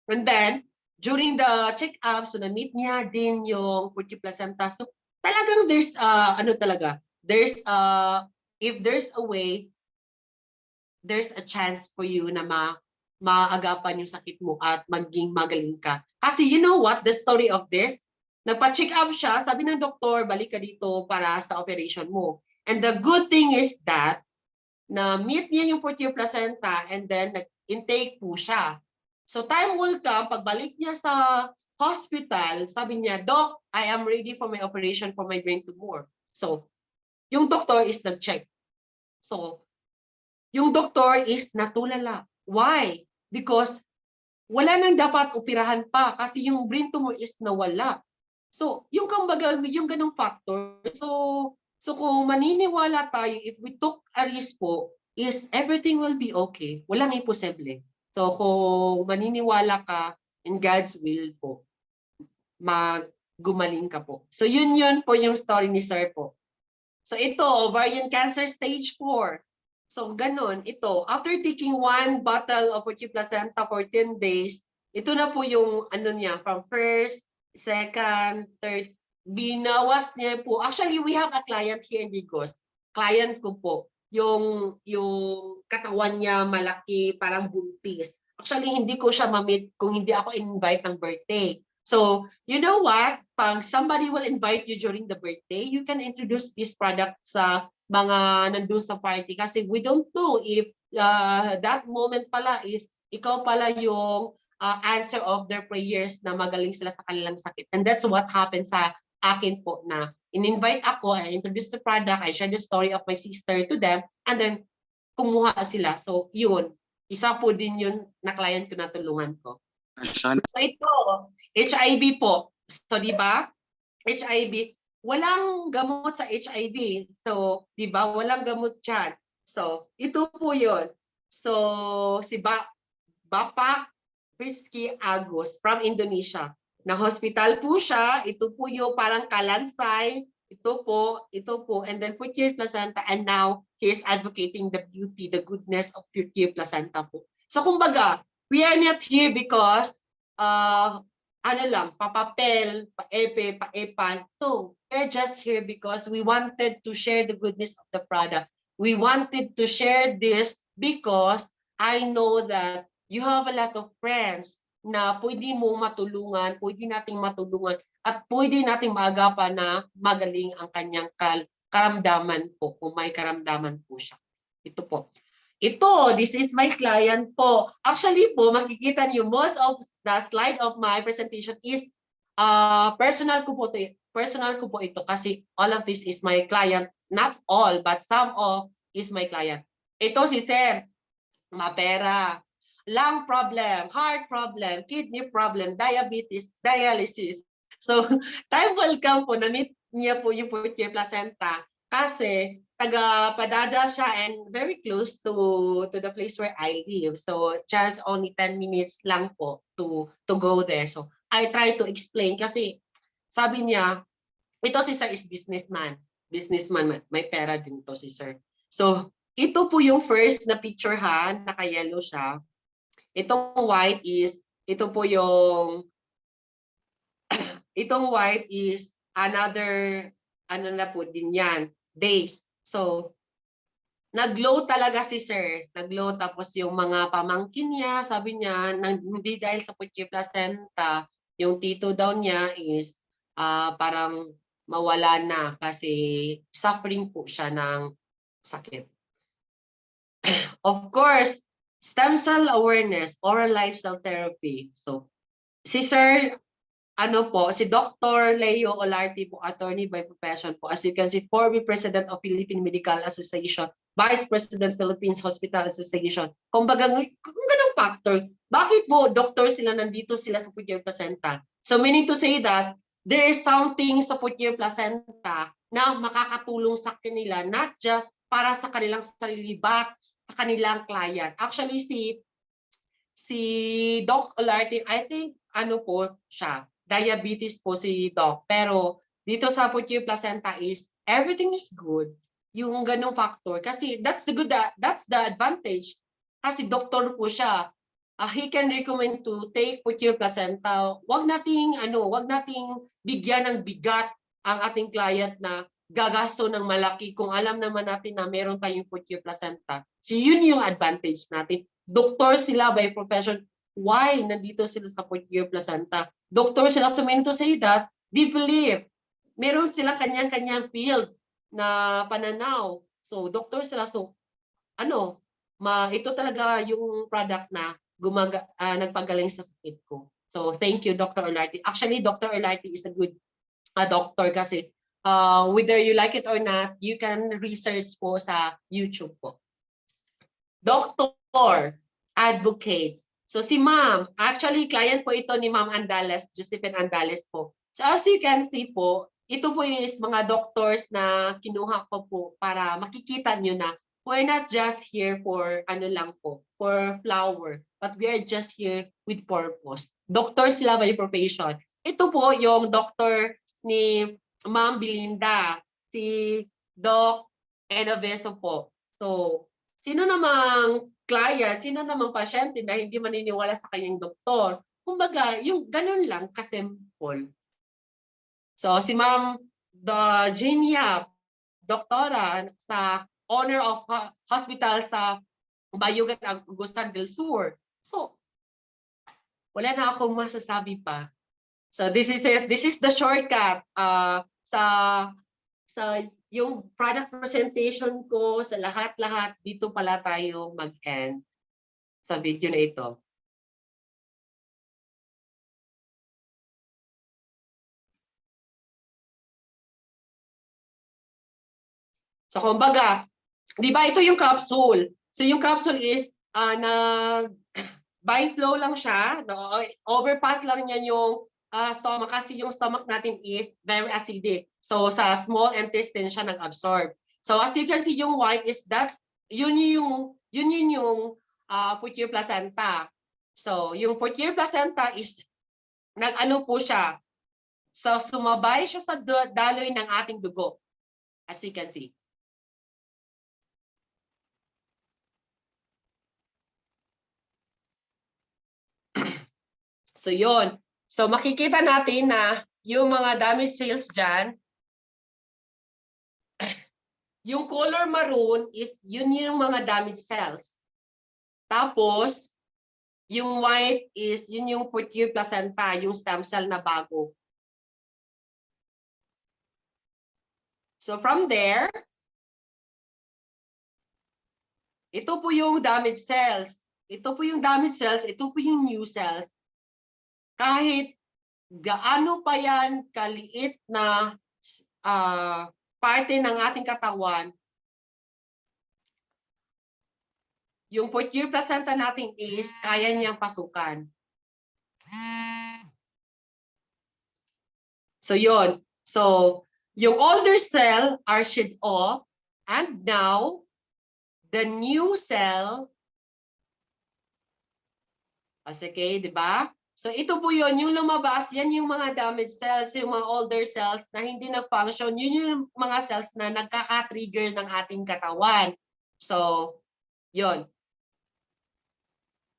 [SPEAKER 2] And then, during the check-up, so na-meet niya din yung Purtier Placenta. So, talagang there's, if there's a way, there's a chance for you na maagapan yung sakit mo at maging magaling ka. Kasi you know what, the story of this, nagpa-check up siya, sabi ng doktor, balik ka dito para sa operation mo. And the good thing is that, na meet niya yung Purtier placenta and then nag-intake po siya. So time will come, pagbalik niya sa hospital, sabi niya, Doc, I am ready for my operation for my brain tumor. So yung doktor is nag-check. So yung doktor is natulala. Why? Because wala nang dapat operahan pa kasi yung brain tumor is nawala. So, yung kumbaga, yung ganung factor. So kung maniniwala tayo, if we took a risk po, is everything will be okay. Walang imposible. So kung maniniwala ka in God's will po, gumaling ka po. So yun po yung story ni Sir po. So ito, ovarian cancer stage 4. So ganun, ito, after taking 1 bottle of Purtier placenta for 10 days, ito na po yung ano niya, from first, second, third, binawas niya po. Actually, we have a client here in Digos. Client ko po, yung katawan niya malaki, parang buntis. Actually, hindi ko siya ma-meet kung hindi ako invite ng birthday. So, you know what? Pag somebody will invite you during the birthday, you can introduce this product sa mga nandun sa party kasi we don't know if that moment pala is ikaw pala yung answer of their prayers na magaling sila sa kanilang sakit. And that's what happened sa akin po na in-invite ako, I introduced the product, I shared the story of my sister to them, and then kumuha sila. So, yun. Isa po din yun na client ko na tulungan ko. So ito, HIV po. So di ba? HIV, walang gamot sa HIV. So, di ba? Walang gamot diyan. So, ito po 'yon. So, si Bapak Rizky Agus from Indonesia. Na hospital po siya. Ito po yung parang kalansay. Ito po. And then Purtier placenta. And now, he is advocating the beauty, the goodness of Purtier placenta po. So, kumbaga, we are not here because ano lang, papapel, paepe, paepan. No, we're just here because we wanted to share the goodness of the product. We wanted to share this because I know that you have a lot of friends na pwede mo matulungan, pwede nating matulungan, at pwede nating maagapan na magaling ang kanyang karamdaman po, kung may karamdaman po siya. Ito po. Ito, this is my client po. Actually po, makikita niyo, most of the slide of my presentation is personal ko po ito kasi all of this is my client. Not all, but some of is my client. Ito si Sir, mapera, lung problem, heart problem, kidney problem, diabetes, dialysis. So, time will come po, na-meet niya po yung Purtier placenta kasi taga-Padada siya and very close to the place where I live. So, just only 10 minutes lang po to go there. So, I try to explain kasi sabi niya, ito si Sir is businessman. Businessman, may pera din to si Sir. So, ito po yung first na picture ha, naka-yellow siya. Itong white is, ito po yung, itong white is another, ano na po din yan, days. So, nag-glow talaga si Sir. Nag-glow tapos yung mga pamangkin niya, sabi niya, hindi dahil sa Purtier placenta, yung tito daw niya is parang mawala na kasi suffering po siya ng sakit. Of course, stem cell awareness, oral lifestyle therapy. So, si Sir, ano po, si Dr. Leo Olarte po, attorney by profession po. As you can see, former President of Philippine Medical Association, Vice President Philippines Hospital Association. Kumbaga, kung ganang factor, bakit po doktor sila nandito sila sa Purtier placenta? So meaning to say that there is something sa Purtier placenta na makakatulong sa kanila, not just para sa kanilang sarili, but sa kanilang client. Actually, si Doc Olarte, I think, ano po siya, diabetes po si Doc. Pero dito sa Purtier placenta is everything is good. Yung ganung factor. Kasi that's the advantage. Kasi doktor po siya. He can recommend to take Purtier placenta. Wag nating bigyan ng bigat ang ating client na gagasto ng malaki kung alam naman natin na meron tayong Purtier placenta. So yun yung advantage natin. Doktor sila by profession. Why nandito sila sa Purtier placenta? Doktor sila, so mean to say that they believe meron sila kanyang-kanyang field na pananaw. So doktor sila, so ito talaga yung product na nagpagaling sa sakit ko. So thank you, Dr. Olarte. Actually, Dr. Olarte is a good doctor kasi whether you like it or not, you can research po sa YouTube po. Doctor, advocates. So si Ma'am, actually client po ito ni Ma'am Andales, Josephine Andales po. So as you can see po, ito po is mga doctors na kinuha ko po para makikita nyo na we're not just here for for flower, but we are just here with purpose. Doctor sila by profession. Ito po yung doctor ni Ma'am Belinda, si Doc Enoveso po. So, sino namang client, sino namang pasyente na hindi maniniwala sa kanyang doktor? Kumbaga, yung ganun lang ka-simple. So, si Ma'am Genia, doktora sa owner of hospital sa Bayugan, Agusan del Sur. So, wala na akong masasabi pa. So, this is it. This is the shortcut sa yung product presentation ko sa lahat-lahat. Dito pala tayo mag-end sa video na ito. So, kumbaga, di ba ito yung capsule? So, yung capsule is by flow lang siya. Overpass lang niya yung stomach kasi yung stomach natin is very acidic. So, sa small intestine siya nag-absorb. So, as you can see, yung white is yun yung Purtier placenta. So, yung Purtier placenta is nag-ano po siya. So, sumabay siya sa daloy ng ating dugo. As you can see. So, yun. So, makikita natin na yung mga damage cells dyan, yung color maroon is yun yung mga damage cells. Tapos, yung white is yun yung Purtier placenta, yung stem cell na bago. So, from there, ito po yung damage cells. Ito po yung damage cells, ito po yung new cells. Kahit gaano pa yan kaliit na parte ng ating katawan, yung Purtier placenta natin is kaya niyang pasukan. So yun. So yung older cell are shed off and now the new cell, okay, di ba? So ito po yun, yung lumabas, yan yung mga damaged cells, yung mga older cells na hindi na-function, yun yung mga cells na nagkaka-trigger ng ating katawan. So, yun.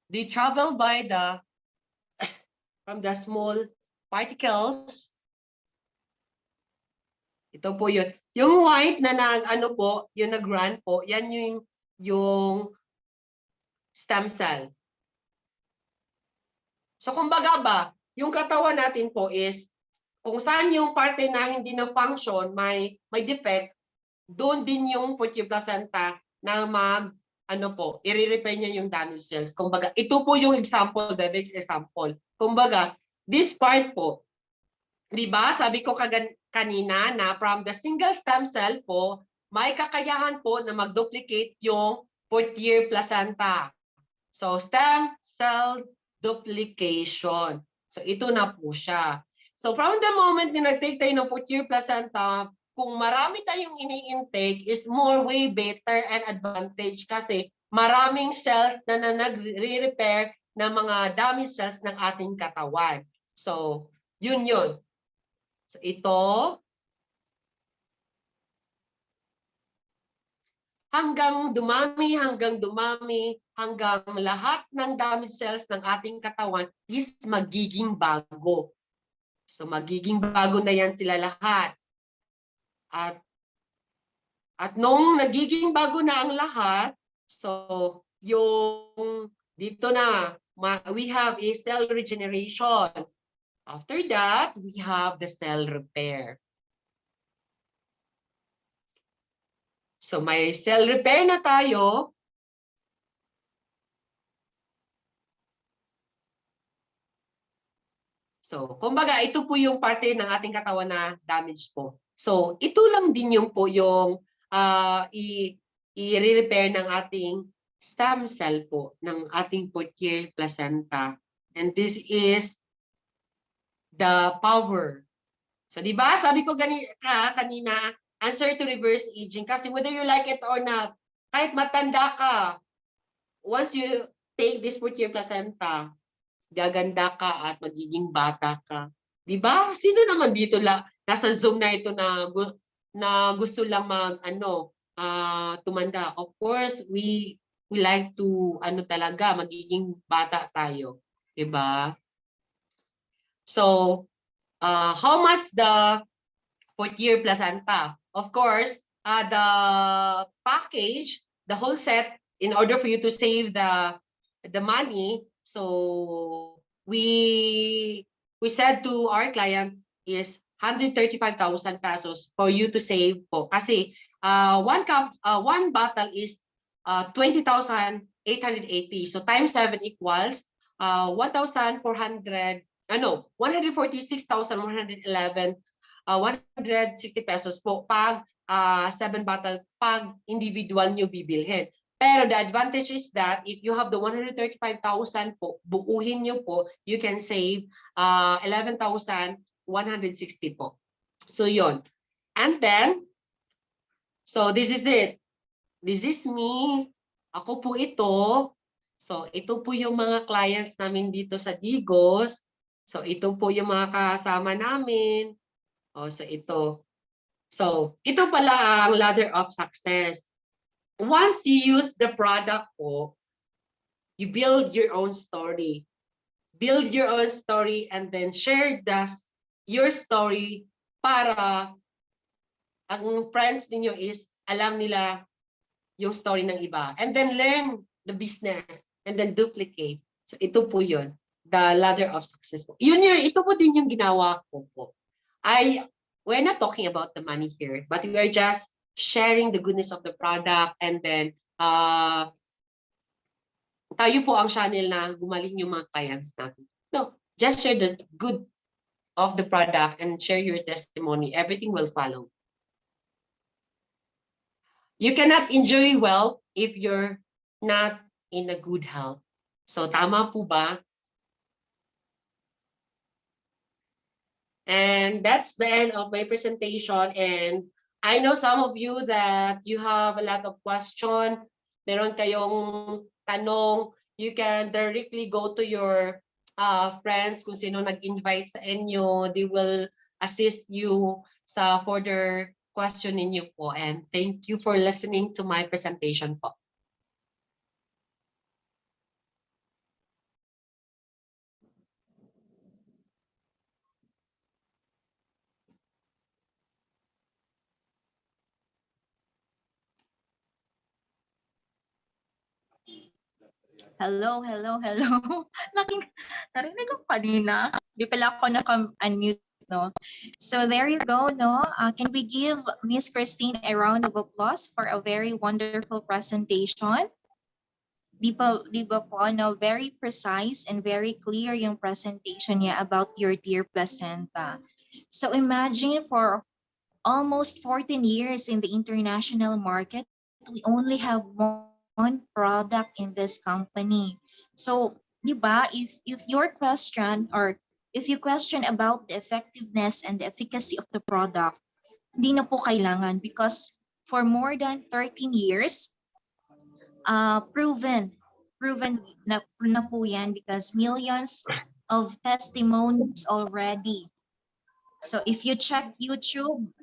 [SPEAKER 2] They travel by from the small particles. Ito po yun. Yung white na yung nag-run po, yan yung stem cell. So kumbaga ba, yung katawan natin po is kung saan yung parte na hindi na function, may defect, doon din yung Purtier placenta na i-repair niya yung damaged cells. Kumbaga, ito po yung example, the next example. Kumbaga, this part po, di ba, sabi ko kanina na from the single stem cell po, may kakayahan po na mag-duplicate yung Purtier placenta. So, stem cell duplication. So, ito na po siya. So, from the moment na nag-take tayo ng Purtier placenta, kung marami tayong ini-intake is way better and advantage kasi maraming cells na nagre-repair ng mga damaged cells ng ating katawan. So, yun. So, ito, hanggang dumami, hanggang lahat ng damaged cells ng ating katawan is magiging bago. So magiging bago na yan sila lahat. At nung nagiging bago na ang lahat, so yung dito na, we have a cell regeneration. After that, we have the cell repair. So may cell repair na tayo, So, kumbaga, ito po yung parte ng ating katawan na damage po. So, ito lang din yung po yung i-repair ng ating stem cell po, ng ating Purtier placenta. And this is the power. So, di ba? Sabi ko kanina, answer to reverse aging. Kasi whether you like it or not, kahit matanda ka, once you take this Purtier placenta, gaganda ka at magiging bata ka. Di ba? Sino naman dito nasa Zoom na ito na gusto lang tumanda? Of course, we like to talaga magiging bata tayo. Di ba? So, how much the Purtier placenta? Of course, the package, the whole set, in order for you to save the money, so we said to our client is 135,000 pesos for you to save po. Kasi one bottle is 20,880. So times 7 equals 146,111 160 pesos po pag 7 bottle pag individual nyo bibilhin. Pero the advantage is that if you have the 135,000 po, buuhin nyo po, you can save 11,160 po. So yon. And then, so this is it. This is me. Ako po ito. So ito po yung mga clients namin dito sa Digos. So ito po yung mga kasama namin. So ito. So ito pala ang ladder of success. Once you use the product po, you build your own story. Build your own story and then share your story para ang friends ninyo is alam nila yung story ng iba. And then learn the business and then duplicate. So ito po yun. The ladder of success po. Ito po din yung ginawa ko po. We're not talking about the money here, but we are just sharing the goodness of the product, and then tayo po ang channel na gumaling yung mga clients natin. No, just share the good of the product and share your testimony. Everything will follow. You cannot enjoy wealth if you're not in a good health. So tama po ba? And that's the end of my presentation. And I know some of you that you have a lot of questions. Meron kayong tanong. You can directly go to your friends kung sino nag-invite sa inyo. They will assist you sa further question ninyo po. And thank you for listening to my presentation po.
[SPEAKER 1] Hello. Narinig ko kanina. Di pala ako naka-unmute, no? So there you go, no? Can we give Miss Christine a round of applause for a very wonderful presentation? Di ba po, no? Very precise and very clear yung presentation niya about your dear placenta. So imagine for almost 14 years in the international market, we only have one product in this company. So, di ba, if your question or if you question about the effectiveness and the efficacy of the product, hindi na po kailangan because for more than 13 years, proven na po yan because millions of testimonies already. So if you check YouTube,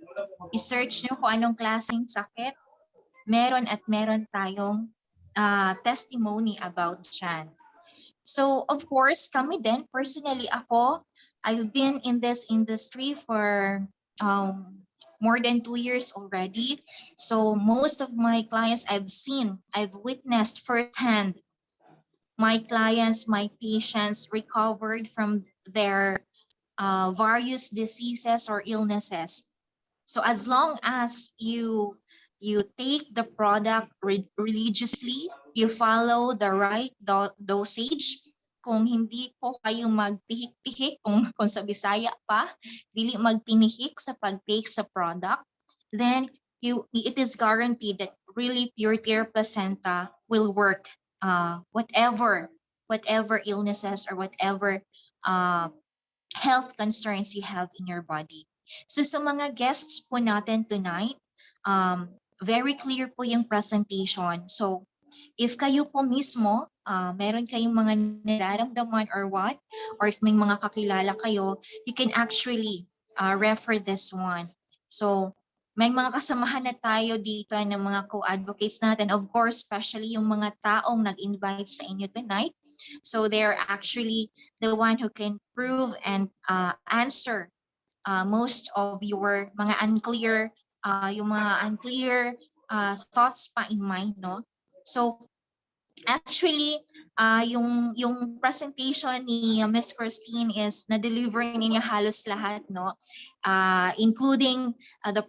[SPEAKER 1] i-search nyo kung anong klaseng sakit, meron tayong testimony about dyan. So, of course, kami din, personally ako, I've been in this industry for more than 2 years already. So, most of my clients I've witnessed firsthand my clients, my patients recovered from their various diseases or illnesses. So as long as you take the product religiously, you follow the right dosage, kung hindi po kayo magpihik-pihik, kung sa Bisaya pa, dili magtinihik sa pag-take sa product, then it is guaranteed that really Purtier placenta will work, whatever illnesses or whatever uh, health concerns you have in your body. So sa mga guests po natin tonight, very clear po yung presentation. So if kayo po mismo, meron kayong mga nararamdaman or what, or if may mga kakilala kayo, you can actually refer this one. So may mga kasamahan na tayo dito ng mga co-advocates natin. Of course, especially yung mga taong nag-invite sa inyo tonight. So they're actually the one who can prove and answer most of your mga unclear thoughts pa in mind, no? So actually, yung presentation ni Miss Christine is na-deliver niya halos lahat, no? Including the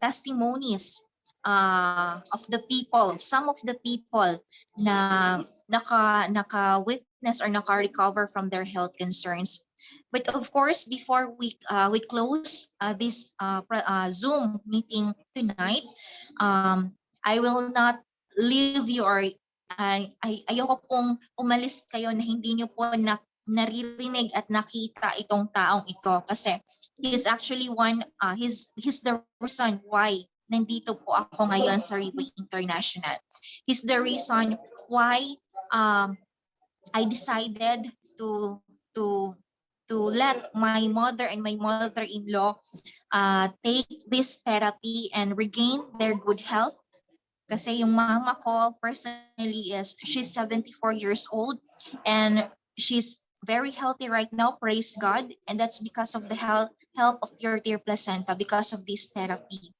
[SPEAKER 1] testimonies of the people, some of the people na naka-witness or naka-recover from their health concerns. But of course, before we close this Zoom meeting tonight, I will not leave you or ayoko pong umalis kayo na hindi nyo po naririnig at nakita itong taong ito kasi he is actually he's the reason why nandito po ako ngayon sa RIWAY International. He's the reason why I decided to let my mother and my mother-in-law take this therapy and regain their good health. Kasi yung mama ko personally she's 74 years old and she's very healthy right now, praise God. And that's because of the help of Purtier placenta, because of this therapy.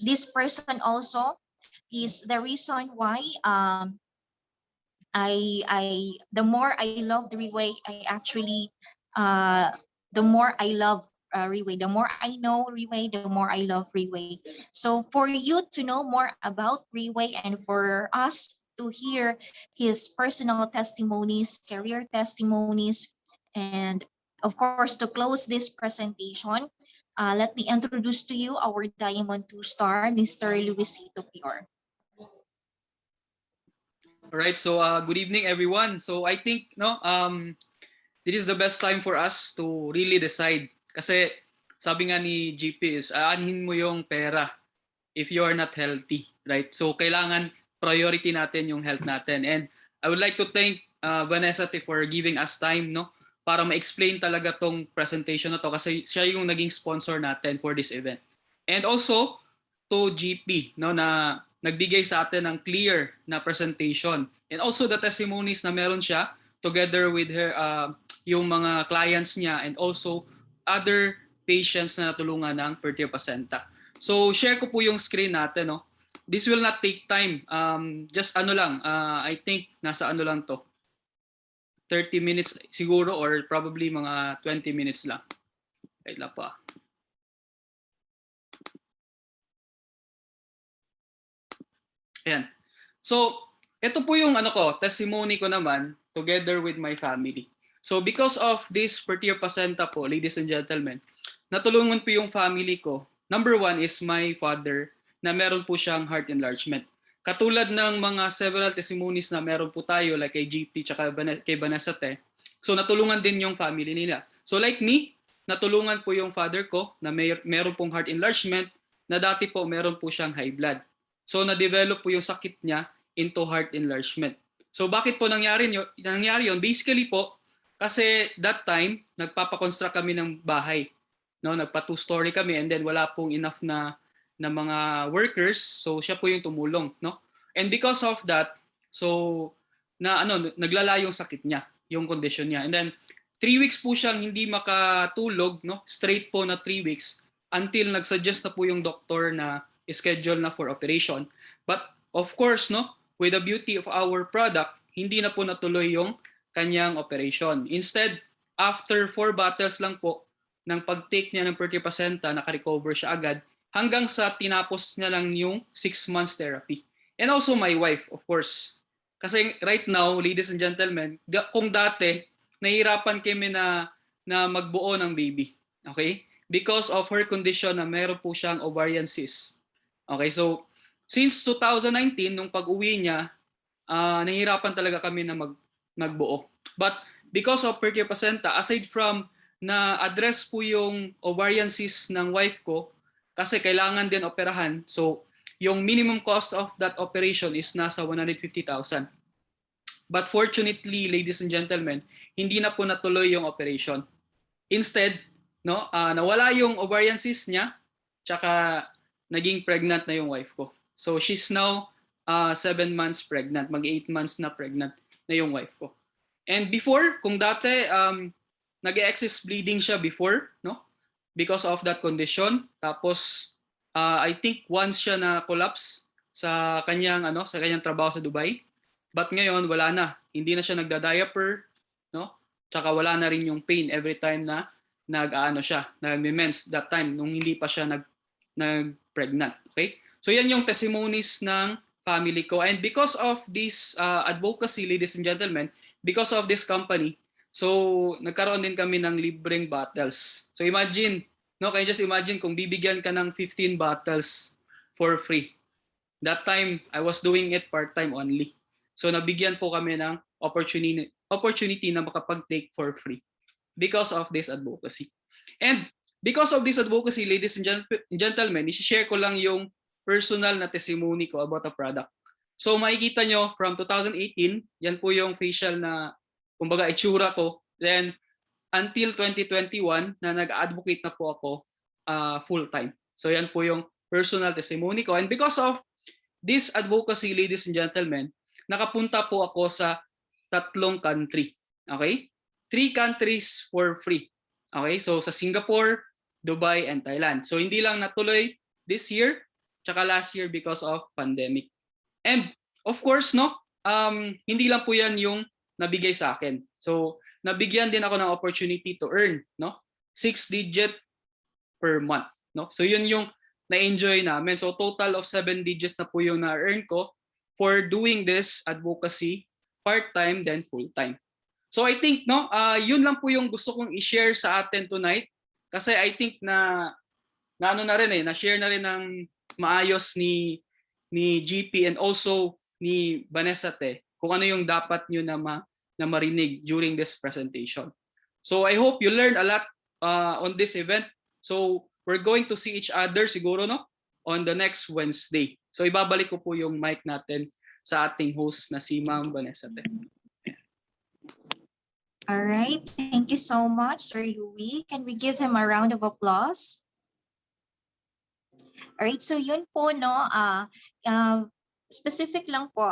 [SPEAKER 1] This person also is the reason why the more I love RIWAY, the more I love RIWAY. The more I know RIWAY, the more I love RIWAY. So for you to know more about RIWAY and for us to hear his personal testimonies, career testimonies, and of course to close this presentation, let me introduce to you our Diamond 2-star, Mr. Luisito Pior.
[SPEAKER 3] All right, so good evening everyone. So I think this is the best time for us to really decide kasi sabi nga ni GP is aanhin mo yung pera if you are not healthy, right? So kailangan priority natin yung health natin. And I would like to thank Vanessa for giving us time para ma-explain talaga tong presentation na to kasi siya yung naging sponsor natin for this event. And also to GP na nagbigay sa atin ng clear na presentation and also the testimonies na meron siya together with her yung mga clients niya and also other patients na natulungan ng Purtier placenta. So share ko po yung screen natin, no. This will not take time. Just I think nasa lang to. 30 minutes siguro or probably mga 20 minutes lang. Wait lang pa. Ayan. So, ito po yung testimony ko naman together with my family. So, because of this Purtier placenta po, ladies and gentlemen, natulungan po yung family ko. Number one is my father na meron po siyang heart enlargement. Katulad ng mga several testimonies na meron po tayo like kay GP tsaka kay Vanessa. So, natulungan din yung family nila. So, like me, natulungan po yung father ko na meron pong heart enlargement na dati po meron po siyang high blood. So na-develop po yung sakit niya into heart enlargement. So bakit po nangyari yun? Basically po, kasi that time, nagpapakonstruct kami ng bahay. No? Nagpa 2-story kami and then wala pong enough na mga workers. So siya po yung tumulong. No? And because of that, so naglala yung sakit niya, yung condition niya. And then 3 weeks po siyang hindi makatulog, no? Straight po na 3 weeks until nagsuggest na po yung doktor na schedule na for operation. But of course, with the beauty of our product, hindi na po natuloy yung kanyang operation. Instead, after 4 bottles lang po ng pag-take niya ng Purtier placenta, naka-recover siya agad hanggang sa tinapos niya lang yung 6 months therapy. And also my wife, of course. Kasi right now, ladies and gentlemen, kung dati, nahihirapan kami na magbuo ng baby. Okay? Because of her condition na meron po siyang ovarian cyst. Okay, so since 2019, nung pag-uwi niya, nahihirapan talaga kami na magbuo. But because of Purtier placenta, aside from na address po yung ovarian cyst ng wife ko, kasi kailangan din operahan, so yung minimum cost of that operation is nasa 150,000. But fortunately, ladies and gentlemen, hindi na po natuloy yung operation. Instead, no, nawala yung ovarian cyst niya, tsaka naging pregnant na yung wife ko. So she's now 7 months pregnant, mag 8 months na pregnant na yung wife ko. And before, kung dati nag-excess bleeding siya before, no? Because of that condition. Tapos I think once siya na collapse sa kanyang trabaho sa Dubai. But ngayon wala na. Hindi na siya nagda-diaper, no? Tsaka wala na rin yung pain every time na nagme-mens that time nung hindi pa siya nag-pregnant. Okay? So yan yung testimonies ng family ko. And because of this advocacy, ladies and gentlemen, because of this company, so nagkaroon din kami ng libreng bottles. So imagine, no, can you just imagine kung bibigyan ka ng 15 bottles for free. That time, I was doing it part-time only. So nabigyan po kami ng opportunity na makapag-take for free because of this advocacy. And because of this advocacy, ladies and gentlemen, i-share ko lang yung personal na testimony ko about a product. So makikita nyo from 2018, yan po yung facial na kumbaga itsura ko. Then until 2021 na nag-advocate na po ako full-time. So yan po yung personal testimony ko. And because of this advocacy, ladies and gentlemen, nakapunta po ako sa 3 country. Okay? 3 countries for free. Okay? So sa Singapore, Dubai, and Thailand. So hindi lang natuloy this year, tsaka last year because of pandemic. And of course, no, hindi lang po yan yung nabigay sa akin. So nabigyan din ako ng opportunity to earn, no, 6-digit per month, no. So yun yung na-enjoy namin. So total of 7 digits na po yung na-earn ko for doing this advocacy part-time then full-time. So I think, no, yun lang po yung gusto kong i-share sa atin tonight kasi I think na na-share na rin ng maayos ni GP and also ni Vanessa kung ano yung dapat nyo na marinig during this presentation. So I hope you learned a lot on this event. So we're going to see each other siguro, no, on the next Wednesday. So ibabalik ko po yung mic natin sa ating host na si Ma'am Vanessa.
[SPEAKER 1] All right, thank you so much, Sir Louie. Can we give him a round of applause? All right, so yun po, no, specific lang po,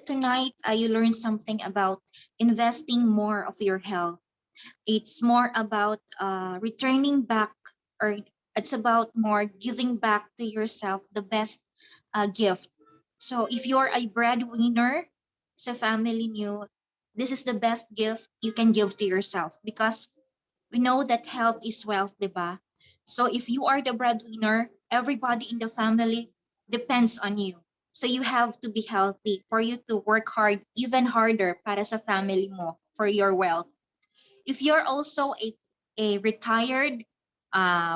[SPEAKER 1] tonight you learned something about investing more of your health. It's more about returning back, or it's about more giving back to yourself the best gift. So if you're a breadwinner sa family niyo, this is the best gift you can give to yourself because we know that health is wealth, diba? So if you are the breadwinner, everybody in the family depends on you. So you have to be healthy for you to work hard, even harder para sa family mo, for your wealth. If you're also a retired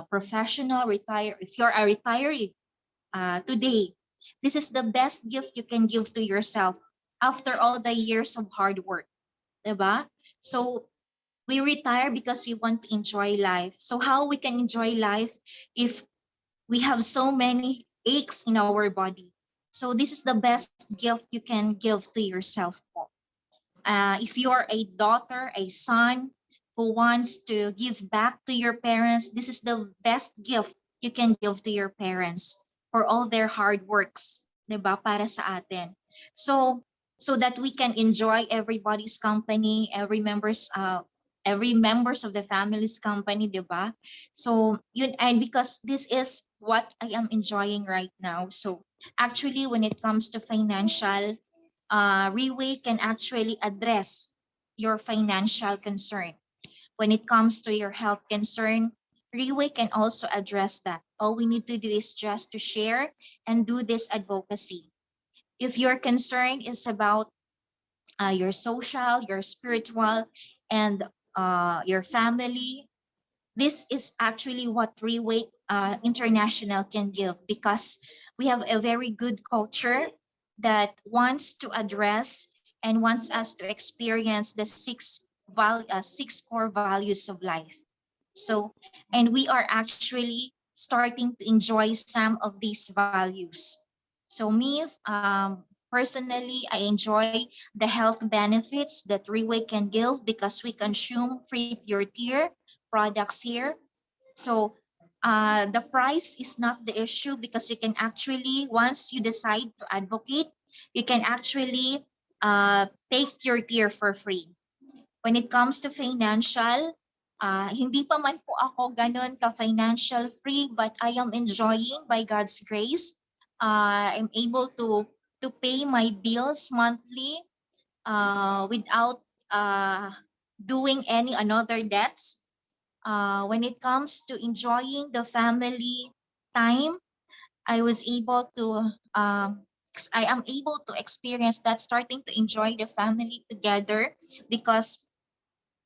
[SPEAKER 1] professional, if you're a retiree today, this is the best gift you can give to yourself after all the years of hard work, diba? So we retire because we want to enjoy life. So how we can enjoy life if we have so many aches in our body? So this is the best gift you can give to yourself. If you're a daughter, a son who wants to give back to your parents, this is the best gift you can give to your parents for all their hard works, diba, para sa atin. So that we can enjoy everybody's company, every members of the family's company, diba? So yun, and because this is what I am enjoying right now. So actually, when it comes to financial, RIWAY can actually address your financial concern. When it comes to your health concern, RIWAY can also address that. All we need to do is just to share and do this advocacy. If your concern is about your social, your spiritual, and your family. This is actually what RIWAY International can give, because we have a very good culture that wants to address and wants us to experience the six core values of life. So, and we are actually starting to enjoy some of these values. So me, personally, I enjoy the health benefits that RIWAY can give because we consume free Purtier products here. So the price is not the issue, because you can actually, once you decide to advocate, you can actually take your tier for free. When it comes to financial, hindi pa man po ako ganun ka-financial free, but I am enjoying by God's grace. I'm able to pay my bills monthly without doing any another debts. When it comes to enjoying the family time, I was able to I am able to experience that, starting to enjoy the family together, because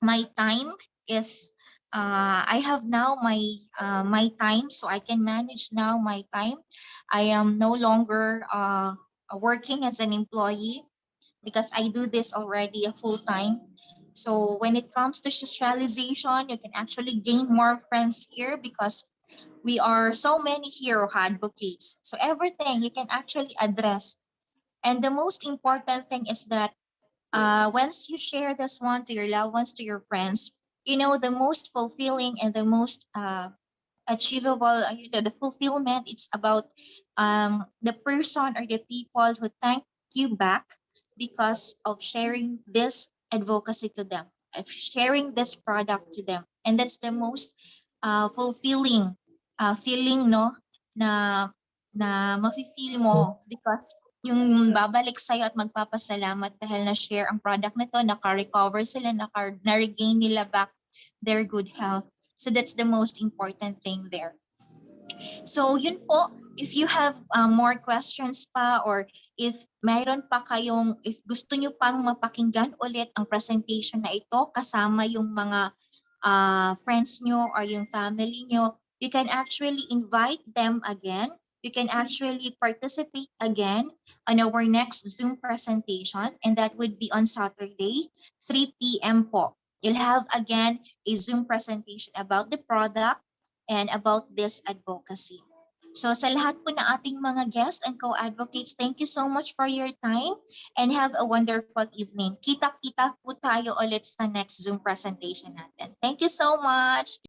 [SPEAKER 1] my time is I have now my time, so I can manage now my time. I am no longer working as an employee, because I do this already a full time. So when it comes to socialization, you can actually gain more friends here, because we are so many hero advocates. So everything you can actually address. And the most important thing is that once you share this one to your loved ones, to your friends, the most fulfilling and the most achievable, the fulfillment, it's about the person or the people who thank you back because of sharing this advocacy to them, of sharing this product to them. And that's the most fulfilling feeling, no, na mafe-feel mo, because yung babalik sa'yo at magpapasalamat dahil na-share ang product na to, naka-recover sila, na-regain nila back their good health. So that's the most important thing there. So yun po, if you have more questions pa, or if mayroon pa kayong, if gusto nyo pang mapakinggan ulit ang presentation na ito kasama yung mga friends nyo or yung family nyo, you can actually invite them again. You can actually participate again on our next Zoom presentation, and that would be on Saturday, 3 p.m. po. You'll have again a Zoom presentation about the product and about this advocacy. So sa lahat po ng ating mga guests and co-advocates, thank you so much for your time and have a wonderful evening. Kita-kita po tayo ulit sa next Zoom presentation natin. Thank you so much.